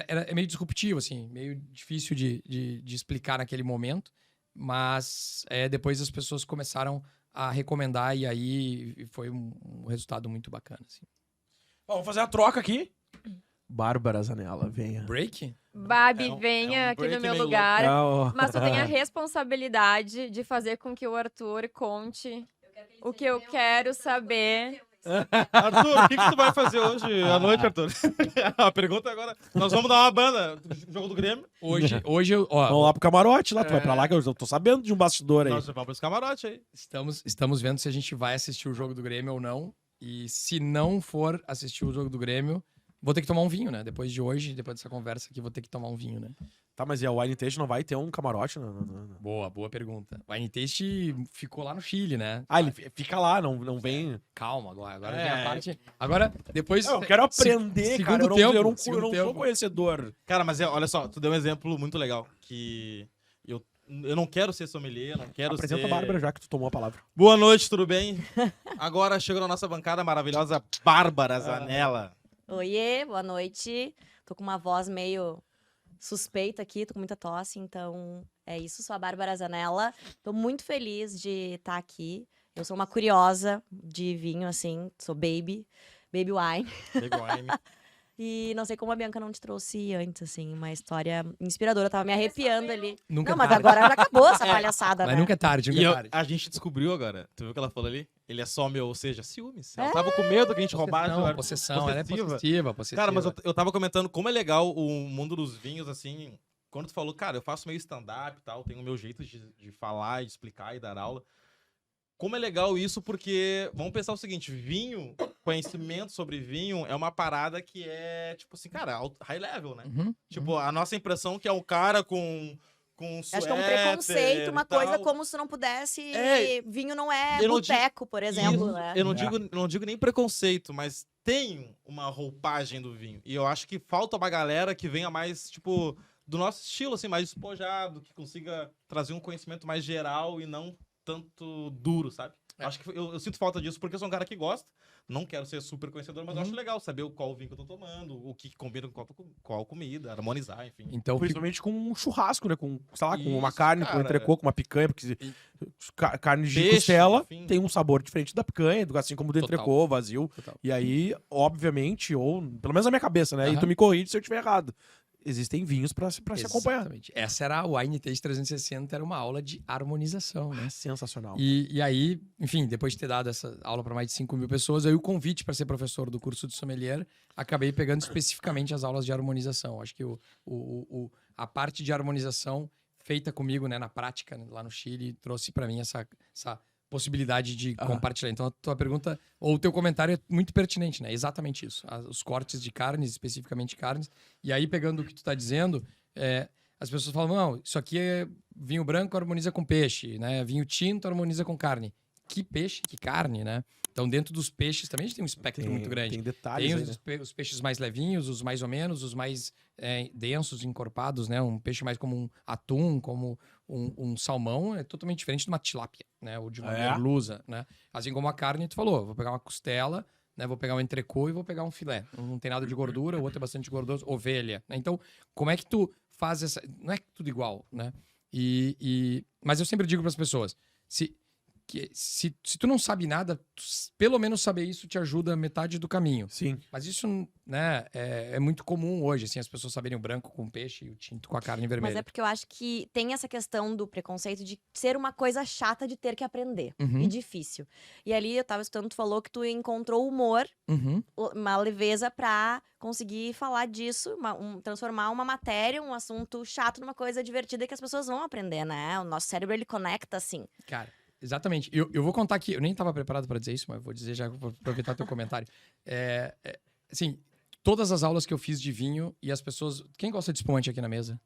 era meio disruptivo, assim, meio difícil de explicar naquele momento, mas depois as pessoas começaram a recomendar e aí foi um resultado muito bacana, assim. Bom, vamos fazer a troca aqui. Bárbara Zanella, venha. Break? Babi, É um venha aqui break no meu meio lugar. Não. Mas tu tem a responsabilidade de fazer com que o Arthur conte o que eu quero saber. Arthur, o que tu vai fazer hoje à noite, Arthur? A pergunta agora. Nós vamos dar uma banda do jogo do Grêmio. Hoje eu, ó, Vamos lá pro camarote, lá. Tu vai pra lá, que eu tô sabendo de um bastidor aí. Nós vamos pros camarotes aí. estamos vendo se a gente vai assistir o jogo do Grêmio ou não. E se não for assistir o jogo do Grêmio, vou ter que tomar um vinho, né? Depois de hoje, depois dessa conversa aqui, vou ter que tomar um vinho, né? Tá, mas e a Wine Taste não vai ter um camarote? Boa pergunta. O Wine Taste ficou lá no Chile, né? Ah, ele fica lá, não vem... Calma, agora vem a parte... Agora, depois... Não, eu quero aprender, segundo cara. tempo, Eu não segundo sou tempo. conhecedor. Cara, mas olha só, tu deu um exemplo muito legal. Que eu não quero ser sommelier, não quero Apresenta ser... a Bárbara, já que tu tomou a palavra. Boa noite, tudo bem? Agora chegou na nossa bancada maravilhosa Bárbara Zanella. Oiê, boa noite. Tô com uma voz meio suspeita aqui, tô com muita tosse, então é isso. Sou a Bárbara Zanella. Tô muito feliz de estar aqui. Eu sou uma curiosa de vinho, assim, sou baby wine. Baby wine. E não sei como a Bianca não te trouxe antes, assim, uma história inspiradora. Eu tava me arrepiando ali. Nunca Não, é mas tarde. agora já acabou essa palhaçada, Mas né? nunca é tarde, nunca E é eu- tarde. a gente descobriu agora. Tu viu o que ela falou ali? Ele é só meu, ou seja, ciúmes. Ela tava com medo que a gente roubasse. Possessão, ela é possessiva. possessiva. Cara, mas eu tava comentando como é legal o mundo dos vinhos, assim. Quando tu falou, cara, eu faço meio stand-up e tal, tenho o meu jeito de falar, de explicar e dar aula. Como é legal isso, porque vamos pensar o seguinte: vinho, conhecimento sobre vinho é uma parada que é, tipo assim, cara, high level, né? Uhum. Tipo, a nossa impressão que é um cara com Acho que é um suéter preconceito, uma e tal. coisa como se não pudesse. É, Vinho não é eu não digo- boteco, por exemplo, Isso, né? eu não digo nem preconceito, mas tem uma roupagem do vinho. E eu acho que falta uma galera que venha mais, tipo, do nosso estilo, assim, mais despojado, que consiga trazer um conhecimento mais geral e não tanto duro, sabe? É. Acho que eu sinto falta disso porque eu sou um cara que gosta. Não quero ser super conhecedor, mas eu acho legal saber qual vinho que eu tô tomando, o que combina com qual comida, harmonizar, enfim. Então, Principalmente com um churrasco, né? Com, sei lá, com uma Isso, carne, com cara. entrecô, com uma picanha, porque carne de Peixe, costela enfim. tem um sabor diferente da picanha, assim como do Total. entrecô, vazio. Total. E aí, obviamente, ou pelo menos na minha cabeça, né? E Aham. tu me corrige se eu estiver errado. Existem vinhos pra se acompanhar. Exatamente. Essa era a Wine Taste 360, era uma aula de harmonização, né? Ah, sensacional. E aí, enfim, depois de ter dado essa aula para mais de 5 mil pessoas, aí o convite para ser professor do curso de sommelier, acabei pegando especificamente as aulas de harmonização. Acho que a parte de harmonização feita comigo, né, na prática, né, lá no Chile, trouxe para mim essa possibilidade de compartilhar. Então, a tua pergunta, ou o teu comentário é muito pertinente, né? Exatamente isso. Os cortes de carnes, especificamente carnes. E aí, pegando o que tu tá dizendo, as pessoas falam, não, isso aqui é vinho branco harmoniza com peixe, né? Vinho tinto harmoniza com carne. Que peixe, que carne, né? Então, dentro dos peixes também a gente tem um espectro muito grande. Tem detalhes Tem aí, né? os peixes mais levinhos, os mais ou menos, os mais densos, encorpados, né? Um peixe mais como um atum, como um salmão, é totalmente diferente de uma tilápia, né? Ou de uma merluza, né? Assim como a carne, tu falou, vou pegar uma costela, né? Vou pegar um entrecô e vou pegar um filé. Não tem nada de gordura, o outro é bastante gorduroso, ovelha, né? Então, como é que tu faz essa... Não é tudo igual, né? Mas eu sempre digo para as pessoas, se tu não sabe nada, pelo menos saber isso te ajuda metade do caminho. Sim. Mas isso, né, é muito comum hoje, assim, as pessoas saberem o branco com o peixe e o tinto com a carne vermelha. Mas é porque eu acho que tem essa questão do preconceito de ser uma coisa chata de ter que aprender. Uhum. E difícil. E ali, eu tava escutando, tu falou que tu encontrou humor, Uhum. uma leveza pra conseguir falar disso, transformar uma matéria, um assunto chato numa coisa divertida que as pessoas vão aprender, né? O nosso cérebro, ele conecta assim. Cara, exatamente. Eu vou contar aqui, eu nem estava preparado para dizer isso, mas vou dizer já, vou aproveitar teu comentário. Assim, todas as aulas que eu fiz de vinho e as pessoas... Quem gosta de espumante aqui na mesa?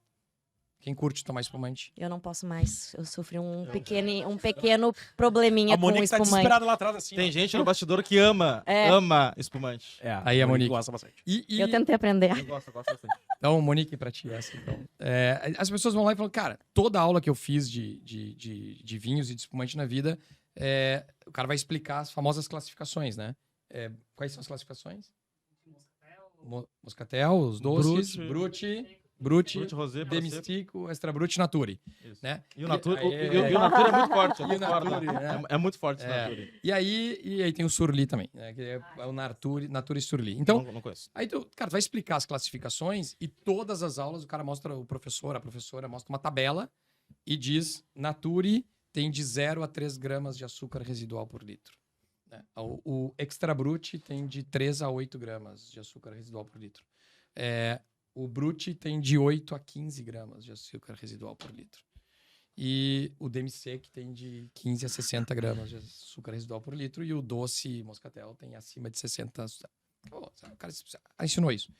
Quem curte tomar espumante? Eu não posso mais. Eu sofri um pequeno probleminha A com o Monique tá espumante. desesperada lá atrás, assim. Tem ó. gente no bastidor que ama espumante. É, Aí a Monique. gosta bastante. Eu tentei aprender. Eu gosto bastante. Então, Monique, pra ti essa. Então. As pessoas vão lá e falam, cara, toda aula que eu fiz de vinhos e de espumante na vida, o cara vai explicar as famosas classificações, né? Quais são as classificações? Moscatel, os doces, Brut, Rosé, Demistico, Extra Brut, Nature. Isso. Né? E o Natura Aí, é muito forte. E o Nature, né? É muito forte esse É. Natura. E aí tem o Surli também, né? Que é o Nature e Surli. Então, Não conheço. aí tu, cara, tu vai explicar as classificações e todas as aulas o cara mostra, o professor, a professora mostra uma tabela e diz Nature tem de 0 a 3 gramas de açúcar residual por litro. Né? O Extra Brut tem de 3 a 8 gramas de açúcar residual por litro. O Brut tem de 8 a 15 gramas de açúcar residual por litro. E o Demi-Sec tem de 15 a 60 gramas de açúcar residual por litro. E o doce Moscatel tem acima de 60. O cara ensinou isso.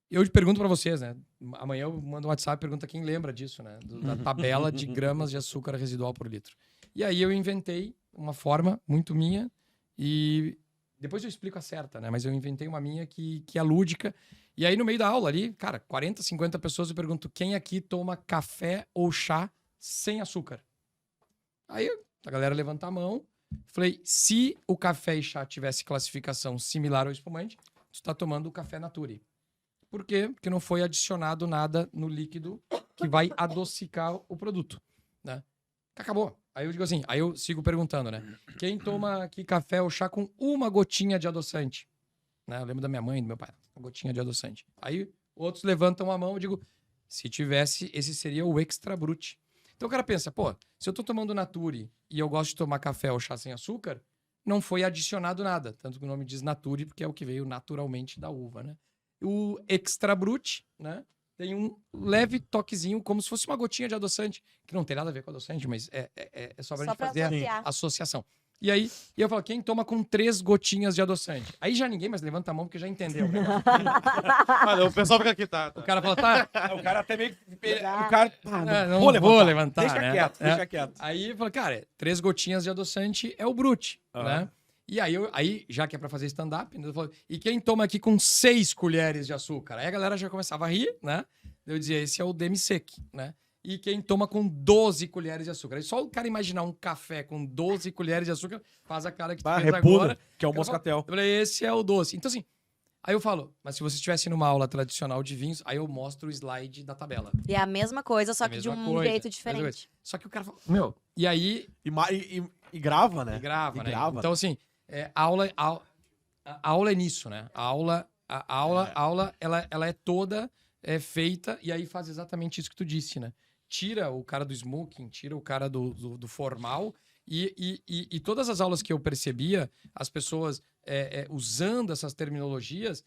Eu te pergunto para vocês, né? Amanhã eu mando um WhatsApp e pergunto quem lembra disso, né? Da tabela de gramas de açúcar residual por litro. E aí eu inventei uma forma muito minha e depois eu explico a certa, né? Mas eu inventei uma minha que é lúdica. E aí no meio da aula ali, cara, 40, 50 pessoas, eu pergunto quem aqui toma café ou chá sem açúcar? Aí a galera levanta a mão. Falei, se o café e chá tivesse classificação similar ao espumante, tu tá tomando o café Nature. Por quê? Porque não foi adicionado nada no líquido que vai adocicar o produto, né? Acabou. Aí eu digo assim, aí eu sigo perguntando, né? Quem toma aqui café ou chá com uma gotinha de adoçante? Né? Eu lembro da minha mãe e do meu pai, uma gotinha de adoçante. Aí outros levantam a mão e digo, se tivesse, esse seria o extra brut. Então o cara pensa, pô, se eu tô tomando Nature e eu gosto de tomar café ou chá sem açúcar, não foi adicionado nada. Tanto que o nome diz Nature, porque é o que veio naturalmente da uva, né? O extra brut, né? Tem um leve toquezinho, como se fosse uma gotinha de adoçante, que não tem nada a ver com adoçante, mas é só pra Só gente pra fazer associar. a associação. E aí, eu falo, quem toma com 3 gotinhas de adoçante? Aí já ninguém mais levanta a mão, porque já entendeu. Né? Olha, o pessoal fica aqui, tá. O cara fala, tá, O cara até meio que. O cara. não vou vou levantar. levantar, Deixa né? quieto, É. deixa quieto. Aí eu falo, cara, 3 gotinhas de adoçante é o brute, né? E aí, já que é pra fazer stand-up, né, eu falo, e quem toma aqui com 6 colheres de açúcar? Aí a galera já começava a rir, né? Eu dizia, esse é o demi-sec, né? E quem toma com 12 colheres de açúcar. Aí só o cara imaginar um café com 12 colheres de açúcar, faz a cara que tu fez Repugna, agora. que é o O cara fala, moscatel. Eu falei, esse é o doce. Então assim, aí eu falo, mas se você estivesse numa aula tradicional de vinhos, aí eu mostro o slide da tabela. E é a mesma coisa, só É a que de mesma um coisa, jeito mesma diferente. coisa. Só que o cara fala, meu, e aí E grava, né? e grava, E né? grava. Então, assim, a aula é nisso, né? A aula ela é toda feita e aí faz exatamente isso que tu disse, né? Tira o cara do smoking, tira o cara do formal e todas as aulas que eu percebia, as pessoas usando essas terminologias,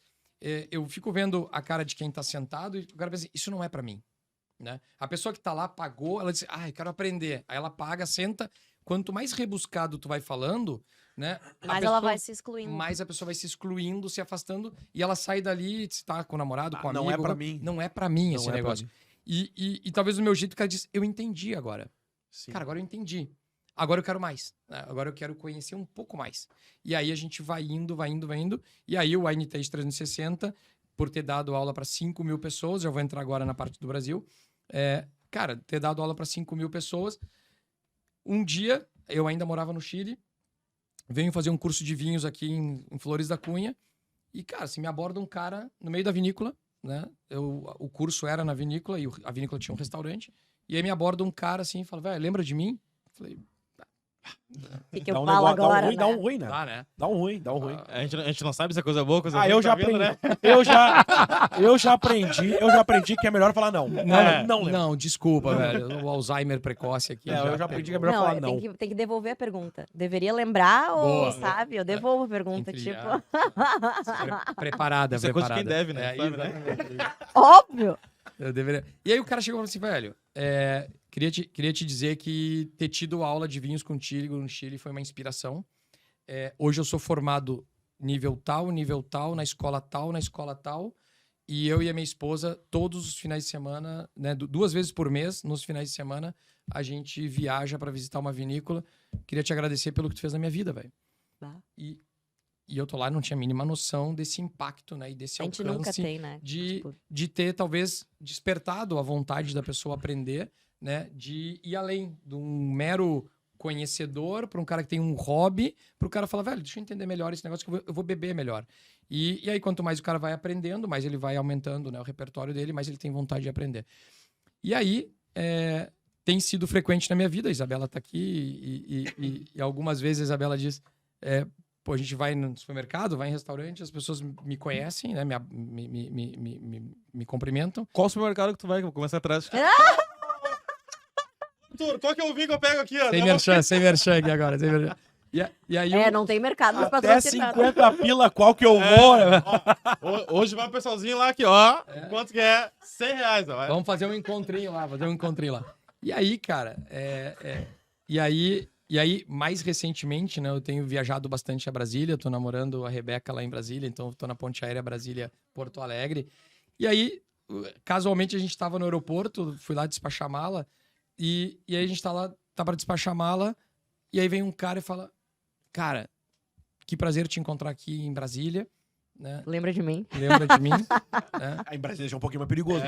eu fico vendo a cara de quem tá sentado e o cara pensa, isso não é pra mim. Né? A pessoa que tá lá pagou, ela disse, eu quero aprender. Aí ela paga, senta. Quanto mais rebuscado tu vai falando, né? Mas ela vai se excluindo. Mais a pessoa vai se excluindo, se afastando, e ela sai dali, se tá com o namorado, com o amigo. não é pra mim. Não é pra mim Não esse é pra negócio. mim. E talvez do meu jeito o cara diz, eu entendi agora. Sim. Cara, agora eu entendi. Agora eu quero mais. Né? Agora eu quero conhecer um pouco mais. E aí a gente vai indo. E aí o INTage 360, por ter dado aula para 5 mil pessoas, já vou entrar agora na parte do Brasil. Cara, ter dado aula para 5 mil pessoas. Um dia, eu ainda morava no Chile, venho fazer um curso de vinhos aqui em Flores da Cunha. E, cara, me aborda um cara no meio da vinícola, né? O curso era na vinícola e a vinícola tinha um restaurante. E aí me aborda um cara assim e fala, velho, lembra de mim? Eu falei, O que eu Dá um falo negócio- agora, dá um né? ruim, né? tá, né? Dá um ruim. A gente não sabe se é coisa boa, coisa ruim. Eu já tá vendo, aprendi. né? Eu já aprendi que é melhor falar não. Não lembro. Não, desculpa, velho. O Alzheimer precoce aqui. Eu já aprendi que é melhor Não, falar não. tem que devolver a pergunta. Deveria lembrar ou, Boa. sabe? Eu devolvo a pergunta, Entre- tipo... Preparada, Isso é coisa de preparada. quem deve, né? Sabe, né? Exatamente. Óbvio! Eu deveria... E aí o cara chegou e falou assim, velho, queria te dizer que ter tido aula de vinhos contigo no Chile foi uma inspiração. Hoje eu sou formado nível tal, na escola tal, e eu e a minha esposa, todos os finais de semana, né, 2 vezes por mês, nos finais de semana, a gente viaja para visitar uma vinícola. Queria te agradecer pelo que tu fez na minha vida, velho. Tá. E eu tô lá, não tinha a mínima noção desse impacto, né, e desse A gente alcance nunca tem, né? Tipo, de ter, talvez, despertado a vontade da pessoa aprender, né? De ir além de um mero conhecedor para um cara que tem um hobby, para o cara falar, velho, deixa eu entender melhor esse negócio que eu vou beber melhor. E aí, quanto mais o cara vai aprendendo, mais ele vai aumentando, né, o repertório dele, mais ele tem vontade de aprender. E aí, tem sido frequente na minha vida, a Isabela tá aqui e algumas vezes a Isabela diz... Pô, a gente vai no supermercado, vai em restaurante, as pessoas me conhecem, né? Me cumprimentam. Qual supermercado que tu vai? Que eu vou começar atrás. Arthur, qual que é o vinho que eu pego aqui? Ó? Sem merchan aqui agora. Sem merchan. E aí não tem mercado pra Até patrocinar. 50 pila, qual que eu vou? Hoje vai um pessoalzinho lá aqui, ó. Quanto que é? R$100, ó. Vai. vamos fazer um encontrinho lá, E aí, cara, E aí, mais recentemente, né, eu tenho viajado bastante a Brasília, tô namorando a Rebeca lá em Brasília, então tô na Ponte Aérea Brasília-Porto Alegre. E aí, casualmente, a gente tava no aeroporto, fui lá despachar mala, e aí a gente tá pra despachar mala, e aí vem um cara e fala, cara, que prazer te encontrar aqui em Brasília, né? Lembra de mim? Lembra de mim? Né? Em Brasília já é um pouquinho mais perigoso.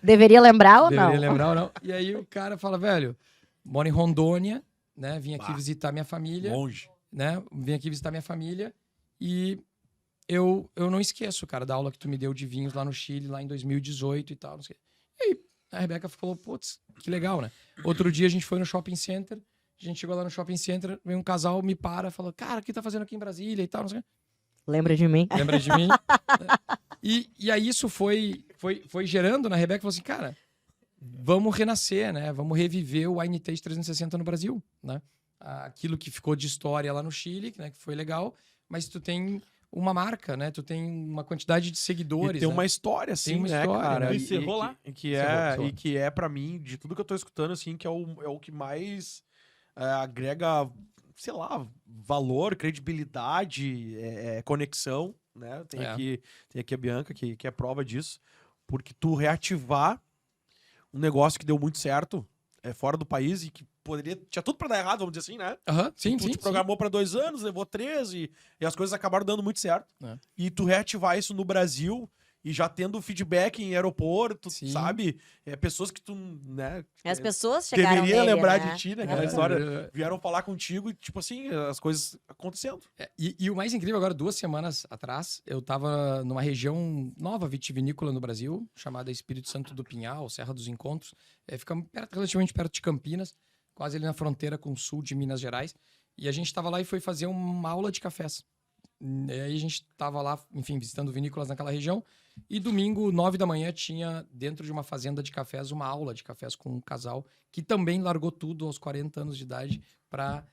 Deveria lembrar ou não? Deveria lembrar ou não? E aí o cara fala, velho, moro em Rondônia, né? Vim aqui visitar minha família. Longe. Né? Vim aqui visitar minha família e eu não esqueço, cara, da aula que tu me deu de vinhos lá no Chile, lá em 2018 e tal. Não sei. E aí A Rebeca falou, putz, que legal, né? Outro dia a gente foi no shopping center, a gente chegou lá no shopping center, veio um casal, me para, falou, cara, o que tá fazendo aqui em Brasília e tal, não sei o quê. Lembra de mim? Lembra de mim? E aí isso foi gerando, na Rebeca, falou assim, cara, vamos renascer, né? Vamos reviver o Wine Taste 360 no Brasil, né? Aquilo que ficou de história lá no Chile, né? Que foi legal, mas tu tem uma marca, né? Tu tem uma quantidade de seguidores. E tem né? uma história, assim, uma né, história, cara? né? E encerrou lá. Encerrou. E que é, pra mim, de tudo que eu tô escutando, assim, que é o que mais agrega, sei lá, valor, credibilidade, conexão, né? Tem aqui a Bianca, que é prova disso. Porque tu reativar um negócio que deu muito certo fora do país e que tinha tudo pra dar errado, vamos dizer assim, né? Aham, sim, Tu sim. te programou pra 2 anos, levou 3 e as coisas acabaram dando muito certo. É. E tu reativar isso no Brasil e já tendo feedback em aeroporto, Sim. sabe? Pessoas que tu, né? As pessoas chegaram deveria nele, lembrar né? de ti, né? Aquela história. Vieram falar contigo e, tipo assim, as coisas acontecendo. E o mais incrível agora, 2 semanas atrás, eu tava numa região nova vitivinícola no Brasil, chamada Espírito Santo do Pinhal, Serra dos Encontros. Fica relativamente perto de Campinas, quase ali na fronteira com o sul de Minas Gerais. E a gente tava lá e foi fazer uma aula de cafés. E aí a gente tava lá, enfim, visitando vinícolas naquela região. E domingo, 9 da manhã, tinha dentro de uma fazenda de cafés uma aula de cafés com um casal que também largou tudo aos 40 anos de idade para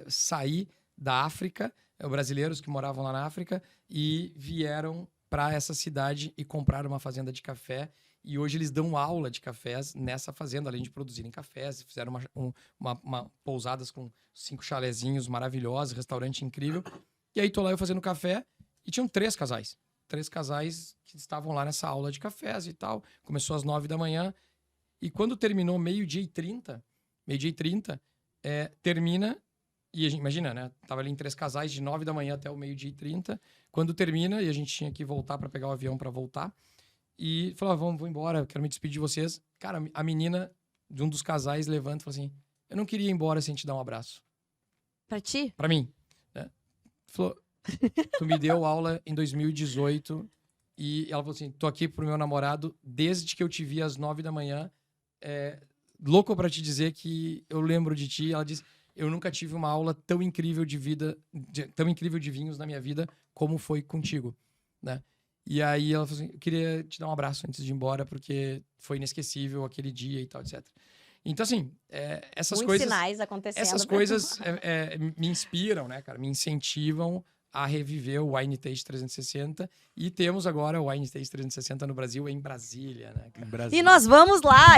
sair da África, brasileiros que moravam lá na África, e vieram para essa cidade e compraram uma fazenda de café. E hoje eles dão aula de cafés nessa fazenda, além de produzirem cafés. Fizeram uma pousadas com 5 chalezinhos maravilhosos, restaurante incrível. E aí tô lá eu fazendo café e tinham 3 casais. 3 casais que estavam lá nessa aula de cafés e tal. Começou às 9 da manhã. E quando terminou meio-dia e 30, termina. E a gente, imagina, né? Tava ali em 3 casais de 9 da manhã até o meio-dia e 30. Quando termina, e a gente tinha que voltar para pegar o avião para voltar. E falou, vou embora, quero me despedir de vocês. Cara, a menina de um dos casais levanta e fala assim, eu não queria ir embora sem te dar um abraço. Pra ti? Pra mim. Né? Falou, tu me deu aula em 2018 e ela falou assim, tô aqui pro meu namorado desde que eu te vi às 9 da manhã. Louco pra te dizer que eu lembro de ti. Ela disse, eu nunca tive uma aula tão incrível de vida, tão incrível de vinhos na minha vida como foi contigo, né? E aí ela falou assim, eu queria te dar um abraço antes de ir embora, porque foi inesquecível aquele dia e tal, etc. Então, assim, essas Muitos coisas... sinais acontecendo. Essas coisas me inspiram, né, cara? Me incentivam a reviver o Wine Taste 360. E temos agora o Wine Taste 360 no Brasil, em Brasília, né, cara? E nós vamos lá!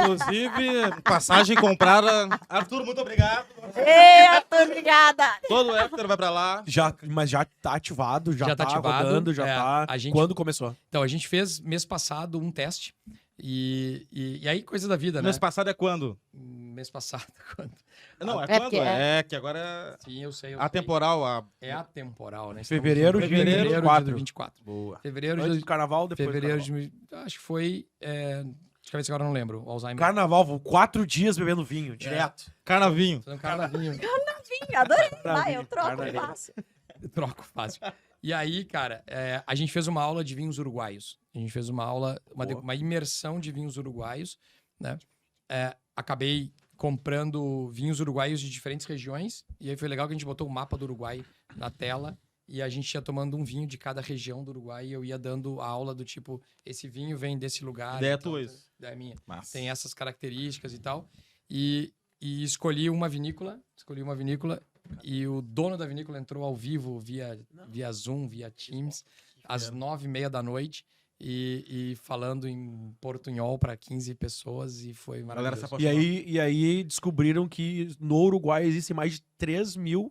Inclusive, passagem comprada. Arthur, muito obrigado. Arthur, obrigada! Todo o Héctor vai pra lá. Mas já tá ativado, já tá ativado, rodando, já tá... a gente- Quando começou? Então, a gente fez mês passado um teste. E aí, coisa da vida, né? Mês passado é quando? Mês passado, quando? Não, é É quando? porque É que agora Sim, eu sei. atemporal. É atemporal, né? Fevereiro de de 2024. 24. Boa. Fevereiro Antes de do carnaval, depois fevereiro do carnaval. de... Acho que foi... De cabeça agora eu não lembro. O Alzheimer. Carnaval, 4 dias bebendo vinho, direto. Carnavinho. Fazendo carnavinho. Adorei! Vai, Carnavinho, eu troco carnavinho. fácil. Troco fácil. E aí, cara, a gente fez uma aula de vinhos uruguaios. A gente fez uma aula, uma imersão de vinhos uruguaios, né? Acabei comprando vinhos uruguaios de diferentes regiões. E aí foi legal que a gente botou o mapa do Uruguai na tela. E a gente ia tomando um vinho de cada região do Uruguai. E eu ia dando a aula do tipo, esse vinho vem desse lugar. Ideia e tal, tua isso. Ideia minha. Massa. Tem essas características e tal. E escolhi uma vinícola. E o dono da vinícola entrou ao vivo via Zoom, via Teams, às 9h30 da noite. E falando em portunhol para 15 pessoas. E foi Galera se maravilhoso. apaixonou. E aí descobriram que no Uruguai existem mais de 3.000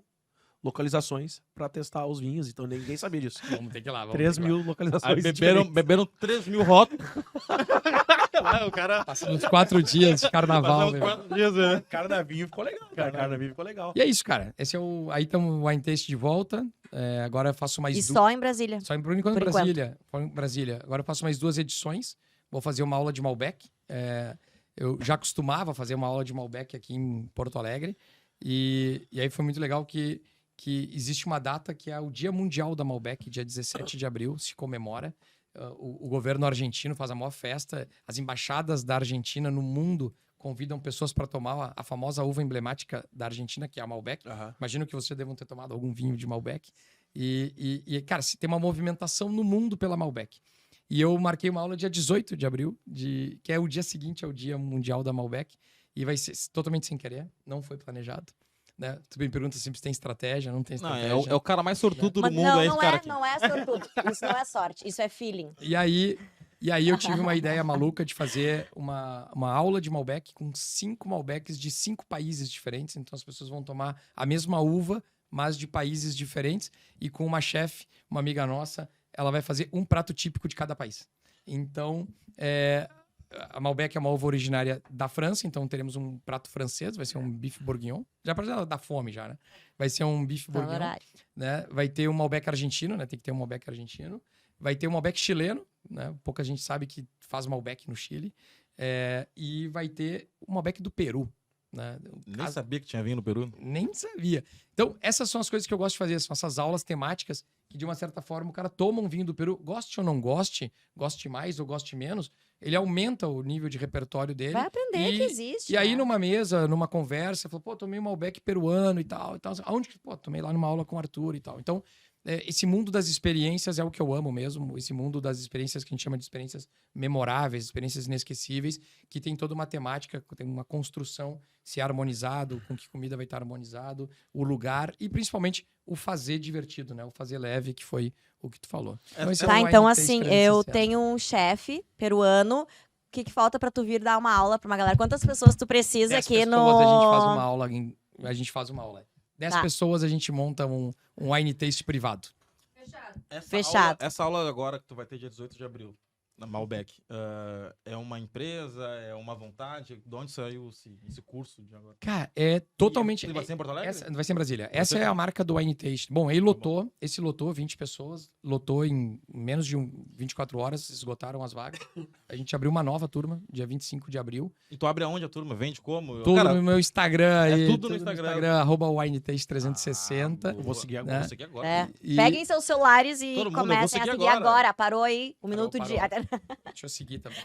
localizações pra testar os vinhos, então ninguém sabia disso. Vamos ter que ir lá. 3.000 localizações. Aí diferentes. beberam 3.000 rótulos. O cara Passando os 4 dias de carnaval. passou velho. 4 dias, né? Cara da vinho ficou legal, cara. Cara da vinho ficou legal. E é isso, cara. Esse é o. Aí estamos o Wine Taste de volta. Agora eu faço mais E só em Brasília. Só por enquanto Por em enquanto. Brasília. Só em Brasília. Agora eu faço mais 2 edições. Vou fazer uma aula de Malbec. Eu já costumava fazer uma aula de Malbec aqui em Porto Alegre. E aí foi muito legal que existe uma data que é o Dia Mundial da Malbec, dia 17 de abril, se comemora. o governo argentino faz a maior festa, as embaixadas da Argentina no mundo convidam pessoas para tomar a famosa uva emblemática da Argentina, que é a Malbec. Aham. Imagino que vocês devam ter tomado algum vinho de Malbec. Cara, se tem uma movimentação no mundo pela Malbec. E eu marquei uma aula dia 18 de abril, que é o dia seguinte ao Dia Mundial da Malbec. E vai ser totalmente sem querer, não foi planejado. Né? Tu me pergunta se tem estratégia, não tem Não, estratégia. é o cara mais sortudo do Mas mundo, não, é esse não cara é, aqui. não é sortudo. Isso não é sorte, isso é feeling. E aí eu tive uma ideia maluca de fazer uma aula de Malbec com 5 Malbecs de 5 países diferentes. Então as pessoas vão tomar a mesma uva, mas de países diferentes. E com uma chefe, uma amiga nossa, ela vai fazer um prato típico de cada país. Então, a Malbec é uma uva originária da França, então teremos um prato francês, vai ser um bife bourguignon. Já para dar fome já, né? Vai ser um bife Tá no bourguignon. horário. Né? Vai ter um Malbec argentino, né? Tem que ter um Malbec argentino. Vai ter um Malbec chileno, né? Pouca gente sabe que faz Malbec no Chile. E vai ter um Malbec do Peru, né? Nem sabia que tinha vinho no Peru. Nem sabia. Então, essas são as coisas que eu gosto de fazer, são essas aulas temáticas que, de uma certa forma, o cara toma um vinho do Peru, goste ou não goste, goste mais ou goste menos, ele aumenta o nível de repertório dele. Vai aprender E- que existe. E aí, né? numa mesa, numa conversa, falou, pô, tomei um Malbec peruano e tal, e tal. Aonde que, pô, tomei lá numa aula com o Arthur e tal. Então, esse mundo das experiências é o que eu amo mesmo. Esse mundo das experiências que a gente chama de experiências memoráveis, experiências inesquecíveis, que tem toda uma temática, tem uma construção, se é harmonizado, com que comida vai estar harmonizado, o lugar e, principalmente, o fazer divertido, né? O fazer leve, que foi o que tu falou. Esse é o Tá, Wine então Taste assim, 360. eu tenho um chefe peruano. O que falta pra tu vir dar uma aula pra uma galera? Quantas pessoas tu precisa 10 aqui pessoas, no... a gente faz uma aula. A gente faz uma aula. 10 Tá. pessoas, a gente monta um wine taste privado. Fechado. Essa aula agora que tu vai ter dia 18 de abril, na Malbec, é uma empresa, é uma vontade? De onde saiu esse curso de agora? Cara, é totalmente. Vai ser em Porto Alegre? Vai ser em Brasília. Vai Essa ser é a como? marca do Wine Taste. Bom, aí lotou. Esse lotou 20 pessoas. Lotou em menos de 24 horas. Esgotaram as vagas. A gente abriu uma nova turma, dia 25 de abril. E tu abre aonde a turma? Vende como? Tudo Cara, no meu Instagram aí. tudo no Instagram. @WineTaste 360. boa. Vou seguir agora. Né? Vou seguir agora. É. E- Peguem seus celulares e Todo mundo, eu vou comecem a seguir seguir agora. agora. Parou aí, um Parou, minuto de... parou. Deixa eu seguir também.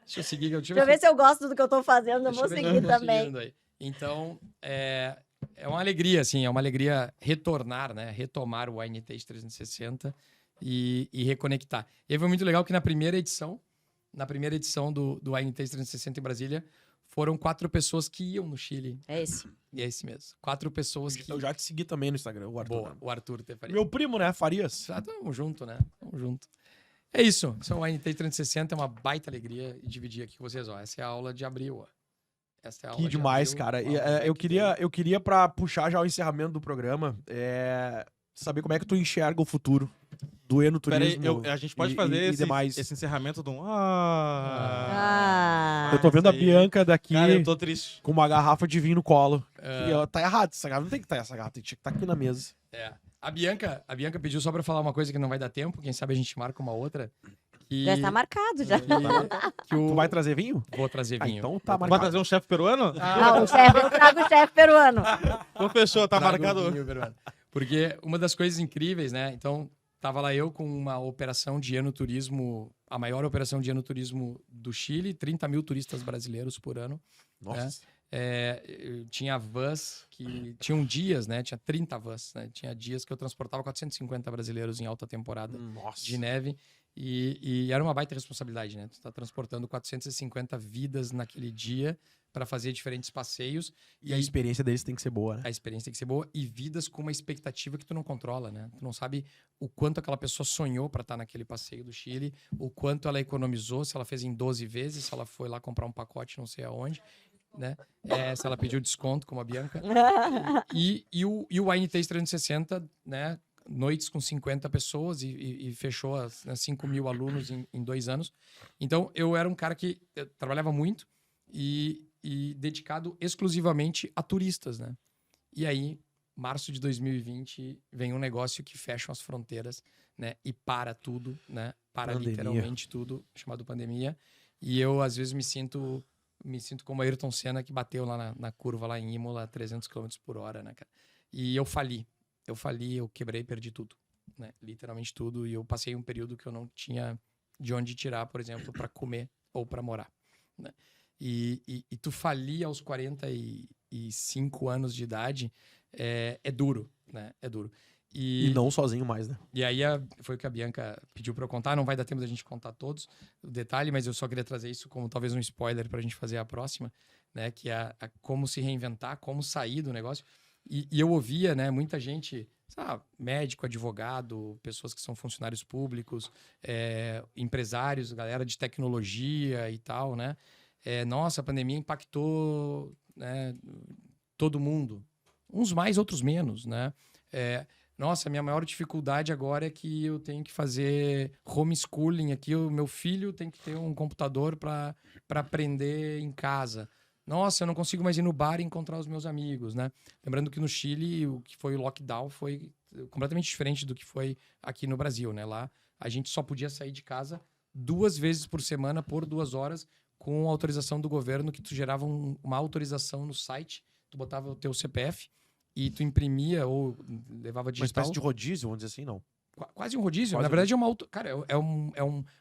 Deixa eu seguir. Deixa eu ver se eu gosto do que eu tô fazendo, eu Deixa vou ver se seguir tô também. seguindo aí. Então, é uma alegria, assim, é uma alegria retornar, né? Retomar o Wine Taste 360 e reconectar. E aí foi muito legal que na primeira edição do Wine Taste 360 em Brasília, foram 4 pessoas que iam no Chile. É esse. E é esse mesmo. 4 pessoas que... Eu já te segui também no Instagram, o Arthur. Boa, o Arthur Tefaria. Meu primo, né? Farias. Já tamo junto, né? Tamo junto. É isso. São Wine Taste 360, é uma baita alegria dividir aqui com vocês, ó. Essa é a aula de abril, ó. Essa é a aula Que de demais, abril, cara. uma E, aula eu queria pra puxar já o encerramento do programa, saber como é que tu enxerga o futuro do Peraí, enoturismo. a gente pode e- fazer e demais. esse encerramento de um... Eu tô vendo a isso aí. Bianca daqui Cara, eu tô triste. com uma garrafa de vinho no colo. É. E ela tá errado essa garrafa. Não tem que estar essa garrafa, tinha que estar aqui na mesa. É. A Bianca pediu só pra falar uma coisa que não vai dar tempo, quem sabe a gente marca uma outra. Que, Já está marcado, já. que o... Tu vai trazer vinho? Vou trazer Ah, vinho. então tá Vai marcado. trazer um chefe peruano? Não, eu trago o chefe peruano. Então fechou, tá Trago marcado. vinho, Bruno. Porque uma das coisas incríveis, né? Então, tava lá eu com uma operação de enoturismo, a maior operação de enoturismo do Chile, 30 mil turistas brasileiros por ano. Nossa. Eu tinha vans que tinham dias, né? Tinha 30 vans, né? Tinha dias que eu transportava 450 brasileiros em alta temporada Nossa. de neve. E era uma baita responsabilidade, né? Tu tá transportando 450 vidas naquele dia para fazer diferentes passeios. E a experiência deles tem que ser boa, né? A experiência tem que ser boa e vidas com uma expectativa que tu não controla, né? Tu não sabe o quanto aquela pessoa sonhou para estar naquele passeio do Chile, o quanto ela economizou, se ela fez em 12 vezes, se ela foi lá comprar um pacote não sei aonde, né? Se ela pediu desconto, como a Bianca. E o Wine Taste 360, né? Noites com 50 pessoas e fechou 5 mil alunos em 2 anos. Então, eu era um cara que trabalhava muito e dedicado exclusivamente a turistas, né? E aí, março de 2020, vem um negócio que fecha as fronteiras, né? E para tudo, né? Para Pandemia. literalmente tudo, chamado pandemia. E eu, às vezes, me sinto como a Ayrton Senna, que bateu lá na curva, lá em Imola, 300 km por hora, né, cara? E eu fali, eu quebrei, perdi tudo. né? Literalmente tudo. E eu passei um período que eu não tinha de onde tirar, por exemplo, para comer ou para morar, né? E tu falir aos 45 anos de idade é duro, né? É duro. E não sozinho mais, né? E aí foi o que a Bianca pediu pra eu contar. Não vai dar tempo da gente contar todos o detalhe, mas eu só queria trazer isso como talvez um spoiler pra gente fazer a próxima, né? Que é a como se reinventar, como sair do negócio. E eu ouvia, né? Muita gente, sabe, médico, advogado, pessoas que são funcionários públicos, empresários, galera de tecnologia e tal, né? Nossa, a pandemia impactou, né, todo mundo. Uns mais, outros menos, né? Nossa, a minha maior dificuldade agora é que eu tenho que fazer homeschooling aqui. O meu filho tem que ter um computador para aprender em casa. Nossa, eu não consigo mais ir no bar e encontrar os meus amigos, né? Lembrando que no Chile, o que foi o lockdown foi completamente diferente do que foi aqui no Brasil, né? Lá, a gente só podia sair de casa 2 vezes por semana, por 2 horas, com autorização do governo, que tu gerava uma autorização no site, tu botava o teu CPF, e tu imprimia ou levava Uma digital. espécie de rodízio, vamos dizer assim, não. Quase um rodízio. Quase Na verdade, é uma cara,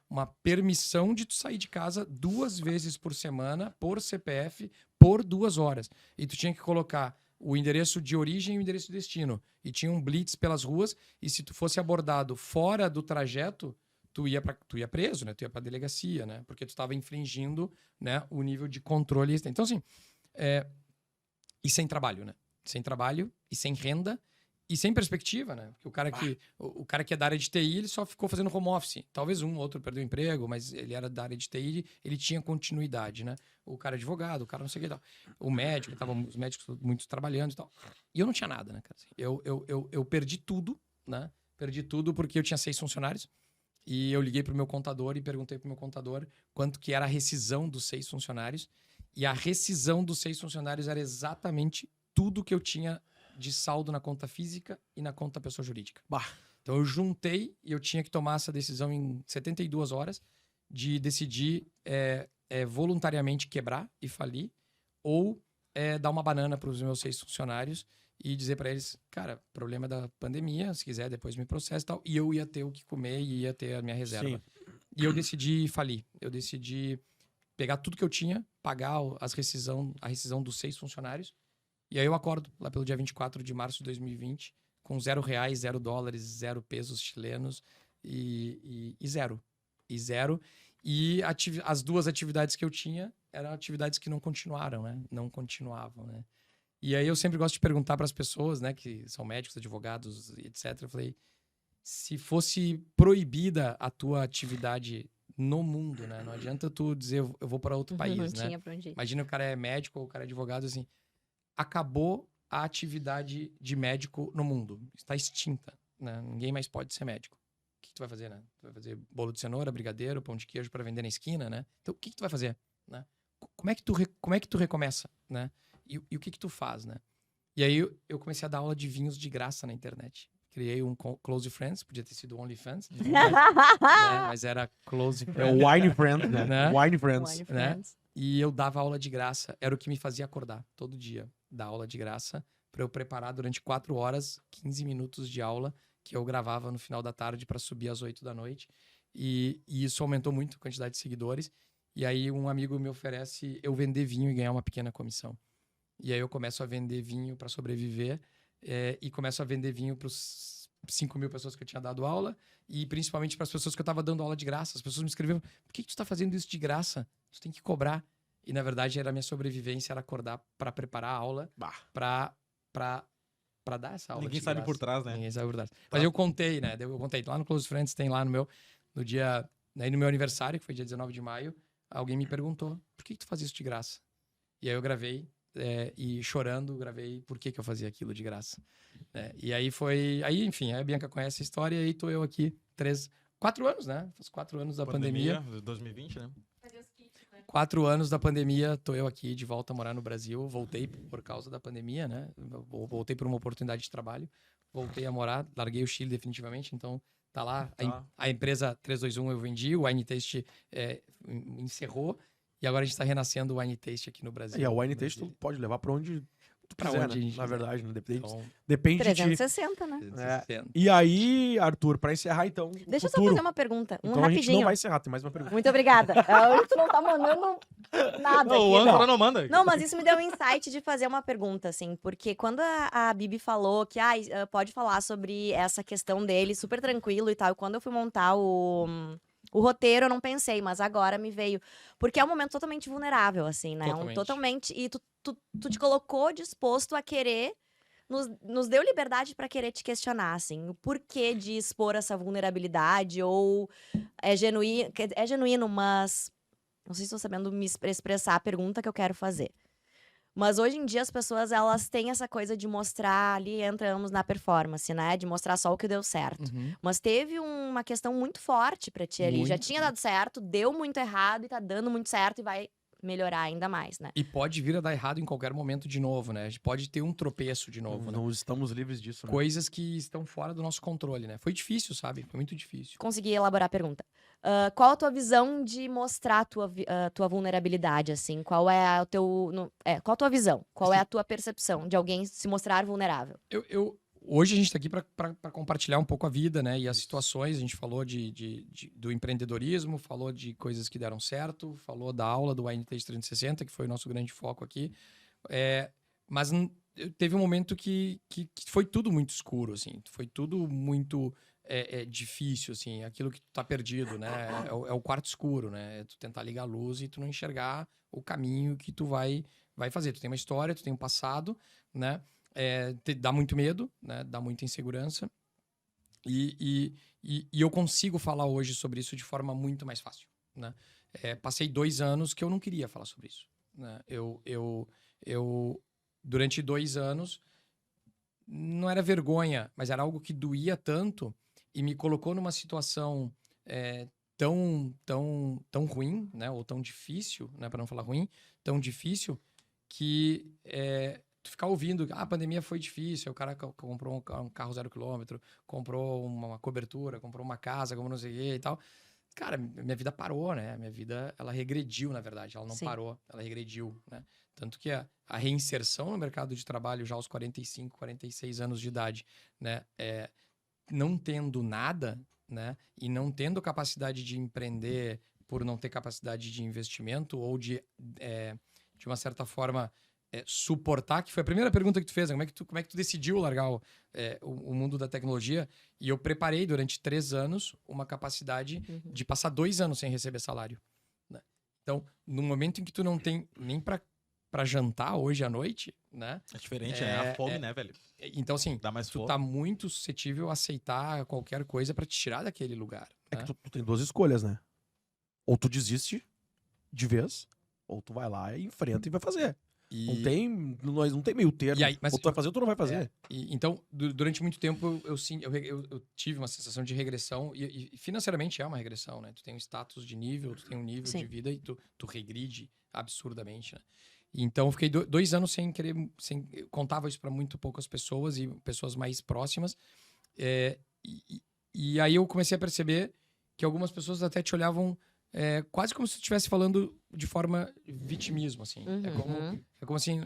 uma permissão de tu sair de casa 2 vezes por semana, por CPF, por 2 horas. E tu tinha que colocar o endereço de origem e o endereço de destino. E tinha um blitz pelas ruas, e se tu fosse abordado fora do trajeto, tu ia preso, né? Tu ia pra delegacia, né? Porque tu estava infringindo, né, o nível de controle. Então, assim, e sem trabalho, né? Sem trabalho e sem renda e sem perspectiva, né? Porque o cara que é da área de TI, ele só ficou fazendo home office. Talvez um ou outro perdeu o emprego, mas ele era da área de TI, ele tinha continuidade, né? O cara advogado, o cara não sei o que e tal. O médico, os médicos muito trabalhando e tal. E eu não tinha nada, né, cara? Eu perdi tudo, né? Perdi tudo porque eu tinha 6 funcionários. E eu liguei pro meu contador e perguntei pro meu contador quanto que era a rescisão dos 6 funcionários. E a rescisão dos 6 funcionários era exatamente tudo que eu tinha de saldo na conta física e na conta pessoa jurídica. Bah. Então eu juntei e eu tinha que tomar essa decisão em 72 horas de decidir voluntariamente quebrar e falir ou dar uma banana para os meus 6 funcionários e dizer para eles, cara, problema da pandemia, se quiser depois me processa e tal. E eu ia ter o que comer e ia ter a minha reserva. Sim. E eu decidi falir. Eu decidi pegar tudo que eu tinha, pagar a rescisão dos 6 funcionários. E aí eu acordo lá pelo dia 24 de março de 2020 com R$0, $0, 0 pesos chilenos e zero. E zero. E as 2 atividades que eu tinha eram atividades que não continuaram, né? Não continuavam, né? E aí eu sempre gosto de perguntar para as pessoas, né, que são médicos, advogados, etc. Eu falei, se fosse proibida a tua atividade no mundo, né? Não adianta tu dizer, eu vou para outro país, Não né? tinha pra onde ir. Imagina o cara é médico ou o cara é advogado, assim. Acabou a atividade de médico no mundo. Está extinta, né? Ninguém mais pode ser médico. O que tu vai fazer, né? Tu vai fazer bolo de cenoura, brigadeiro, pão de queijo para vender na esquina, né? Então, o que tu vai fazer, né? Como é que tu recomeça, né? E o que tu faz, né? E aí eu comecei a dar aula de vinhos de graça na internet. Criei um Close Friends, podia ter sido OnlyFans, né? Mas era Close É Friends. o Wine Friends, né? Né? Wine Friends. Wine né? Friends. E eu dava aula de graça. Era o que me fazia acordar todo dia. Dar aula de graça para eu preparar durante 4 horas, 15 minutos de aula que eu gravava no final da tarde para subir às 8 da noite. E isso aumentou muito a quantidade de seguidores. E aí um amigo me oferece eu vender vinho e ganhar uma pequena comissão. E aí eu começo a vender vinho para sobreviver e começo a vender vinho para os 5.000 pessoas que eu tinha dado aula e principalmente para as pessoas que eu estava dando aula de graça. As pessoas me escreviam, por que tu está fazendo isso de graça? Tu tem que cobrar. E, na verdade, era a minha sobrevivência, era acordar para preparar a aula, Bah. para dar essa aula Ninguém de sabe graça. por trás, né? Ninguém sabe por trás. Mas eu contei, né? Eu contei. Lá no Close Friends tem lá no dia... Aí no meu aniversário, que foi dia 19 de maio, alguém me perguntou, por que tu faz isso de graça? E aí eu gravei, e chorando, gravei por que eu fazia aquilo de graça. E aí foi... Aí, enfim, a Bianca conhece a história e aí tô eu aqui, 4 anos, né? Faz 4 anos da pandemia. 2020, né? 4 anos da pandemia, tô eu aqui de volta a morar no Brasil. Voltei por causa da pandemia, né? Voltei por uma oportunidade de trabalho. Voltei a morar, larguei o Chile definitivamente, então tá lá. A empresa 321 eu vendi, o Wine Taste encerrou e agora a gente tá renascendo o Wine Taste aqui no Brasil. E a Wine Taste tu pode levar pra onde tu Pra quiser, onde a né? gente Na quiser. verdade, né? Depende, Então, depende de ti. 360, né? 360. E aí, Arthur, pra encerrar então, o Deixa eu só futuro. fazer uma pergunta. Então a gente não Rapidinho. vai encerrar, tem mais uma pergunta. Muito obrigada. Hoje tu não tá mandando nada Não, o aqui, âncora não manda. Não, mas isso me deu um insight de fazer uma pergunta, assim, porque quando a Bibi falou que pode falar sobre essa questão dele super tranquilo e tal, e quando eu fui montar o roteiro, eu não pensei, mas agora me veio. Porque é um momento totalmente vulnerável, assim, né? Totalmente. E tu te colocou disposto a querer. Nos deu liberdade pra querer te questionar, assim, o porquê de expor essa vulnerabilidade, ou é genuíno, mas não sei se estou sabendo me expressar a pergunta que eu quero fazer. Mas hoje em dia as pessoas, elas têm essa coisa de mostrar, ali entramos na performance, né? De mostrar só o que deu certo. Uhum. Mas teve uma questão muito forte pra ti ali. Já Muito. tinha dado certo, deu muito errado e tá dando muito certo e vai melhorar ainda mais, né? E pode vir a dar errado em qualquer momento de novo, né? A gente pode ter um tropeço de novo, né? Não estamos livres disso, né? Coisas que estão fora do nosso controle, né? Foi difícil, sabe? Foi muito difícil. Consegui elaborar a pergunta. Qual a tua visão de mostrar a tua vulnerabilidade, assim? Qual é qual a tua visão? Qual é a tua percepção de alguém se mostrar vulnerável? Hoje a gente está aqui para compartilhar um pouco a vida, né? E as situações. A gente falou do empreendedorismo, falou de coisas que deram certo, falou da aula do INT 360, que foi o nosso grande foco aqui. Mas teve um momento que foi tudo muito escuro, assim. Foi tudo muito difícil, assim. Aquilo que tu tá perdido, né? É o quarto escuro, né? É tu tentar ligar a luz e tu não enxergar o caminho que tu vai fazer. Tu tem uma história, tu tem um passado, né? Dá muito medo, né? Dá muita insegurança. E eu consigo falar hoje sobre isso de forma muito mais fácil, né? Passei 2 anos que eu não queria falar sobre isso, né? Eu durante 2 anos, não era vergonha, mas era algo que doía tanto e me colocou numa situação tão ruim, né? Ou tão difícil, né? Para não falar ruim, tão difícil que tu ficar ouvindo, a pandemia foi difícil, o cara comprou um carro 0 km, comprou uma cobertura, comprou uma casa, como não sei o que e tal. Cara, minha vida parou, né? Minha vida, ela regrediu, na verdade. Ela não Sim. parou, ela regrediu, né? Tanto que a reinserção no mercado de trabalho já aos 45, 46 anos de idade, né? Não tendo nada, né? E não tendo capacidade de empreender por não ter capacidade de investimento ou de uma certa forma, suportar, que foi a primeira pergunta que tu fez, né? Como é que tu decidiu largar o mundo da tecnologia? E eu preparei durante 3 anos uma capacidade de passar 2 anos sem receber salário, né? Então, no momento em que tu não tem nem pra jantar hoje à noite, né? É diferente, né? A fome, né, velho? Então, assim, Dá mais tu fome. tá muito suscetível a aceitar qualquer coisa pra te tirar daquele lugar. É né? que tu tem 2 escolhas, né? Ou tu desiste de vez, ou tu vai lá e enfrenta e vai fazer. Não tem meio termo. E aí, mas ou tu vai fazer ou tu não vai fazer. Então, durante muito tempo, eu tive uma sensação de regressão, e financeiramente é uma regressão, né? Tu tem um status de nível, tu tem um nível Sim. de vida e tu regride absurdamente, né? Então, eu fiquei 2 anos eu contava isso para muito poucas pessoas e pessoas mais próximas. E aí eu comecei a perceber que algumas pessoas até te olhavam quase como se tu estivesse falando de forma vitimismo, assim. É como assim,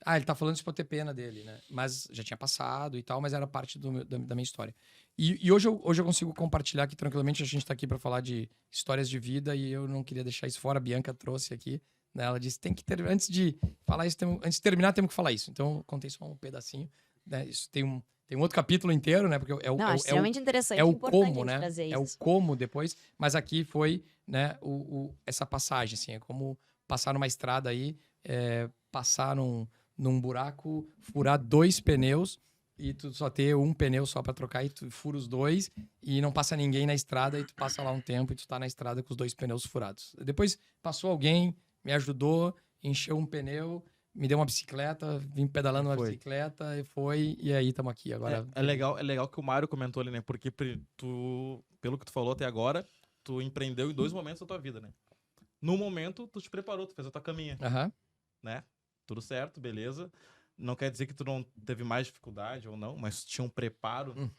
ele tá falando isso pra eu ter pena dele, né? Mas já tinha passado e tal, mas era parte da minha história. E hoje eu consigo compartilhar aqui tranquilamente. A gente tá aqui pra falar de histórias de vida e eu não queria deixar isso fora. A Bianca trouxe aqui, né? Ela disse, tem que ter, antes de falar isso, antes de terminar, temos que falar isso. Então, eu contei só um pedacinho, né? Isso tem um outro capítulo inteiro, né? Porque Não, acho extremamente interessante. é o importante a como, gente né? trazer É o isso. como depois, mas aqui foi, né, essa passagem, assim, é como passar numa estrada aí, passar num buraco, furar 2 pneus e tu só ter um pneu só pra trocar e tu fura os 2 e não passa ninguém na estrada e tu passa lá um tempo e tu tá na estrada com os 2 pneus furados. Depois passou alguém, me ajudou, encheu um pneu, me deu uma bicicleta, vim pedalando uma bicicleta e aí estamos aqui agora. É legal que o Mário comentou ali, né? Porque tu, pelo que tu falou até agora, tu empreendeu em 2 momentos da tua vida, né? No momento, tu te preparou, tu fez a tua caminha, Aham. né? Tudo certo, beleza. Não quer dizer que tu não teve mais dificuldade ou não, mas tinha um preparo,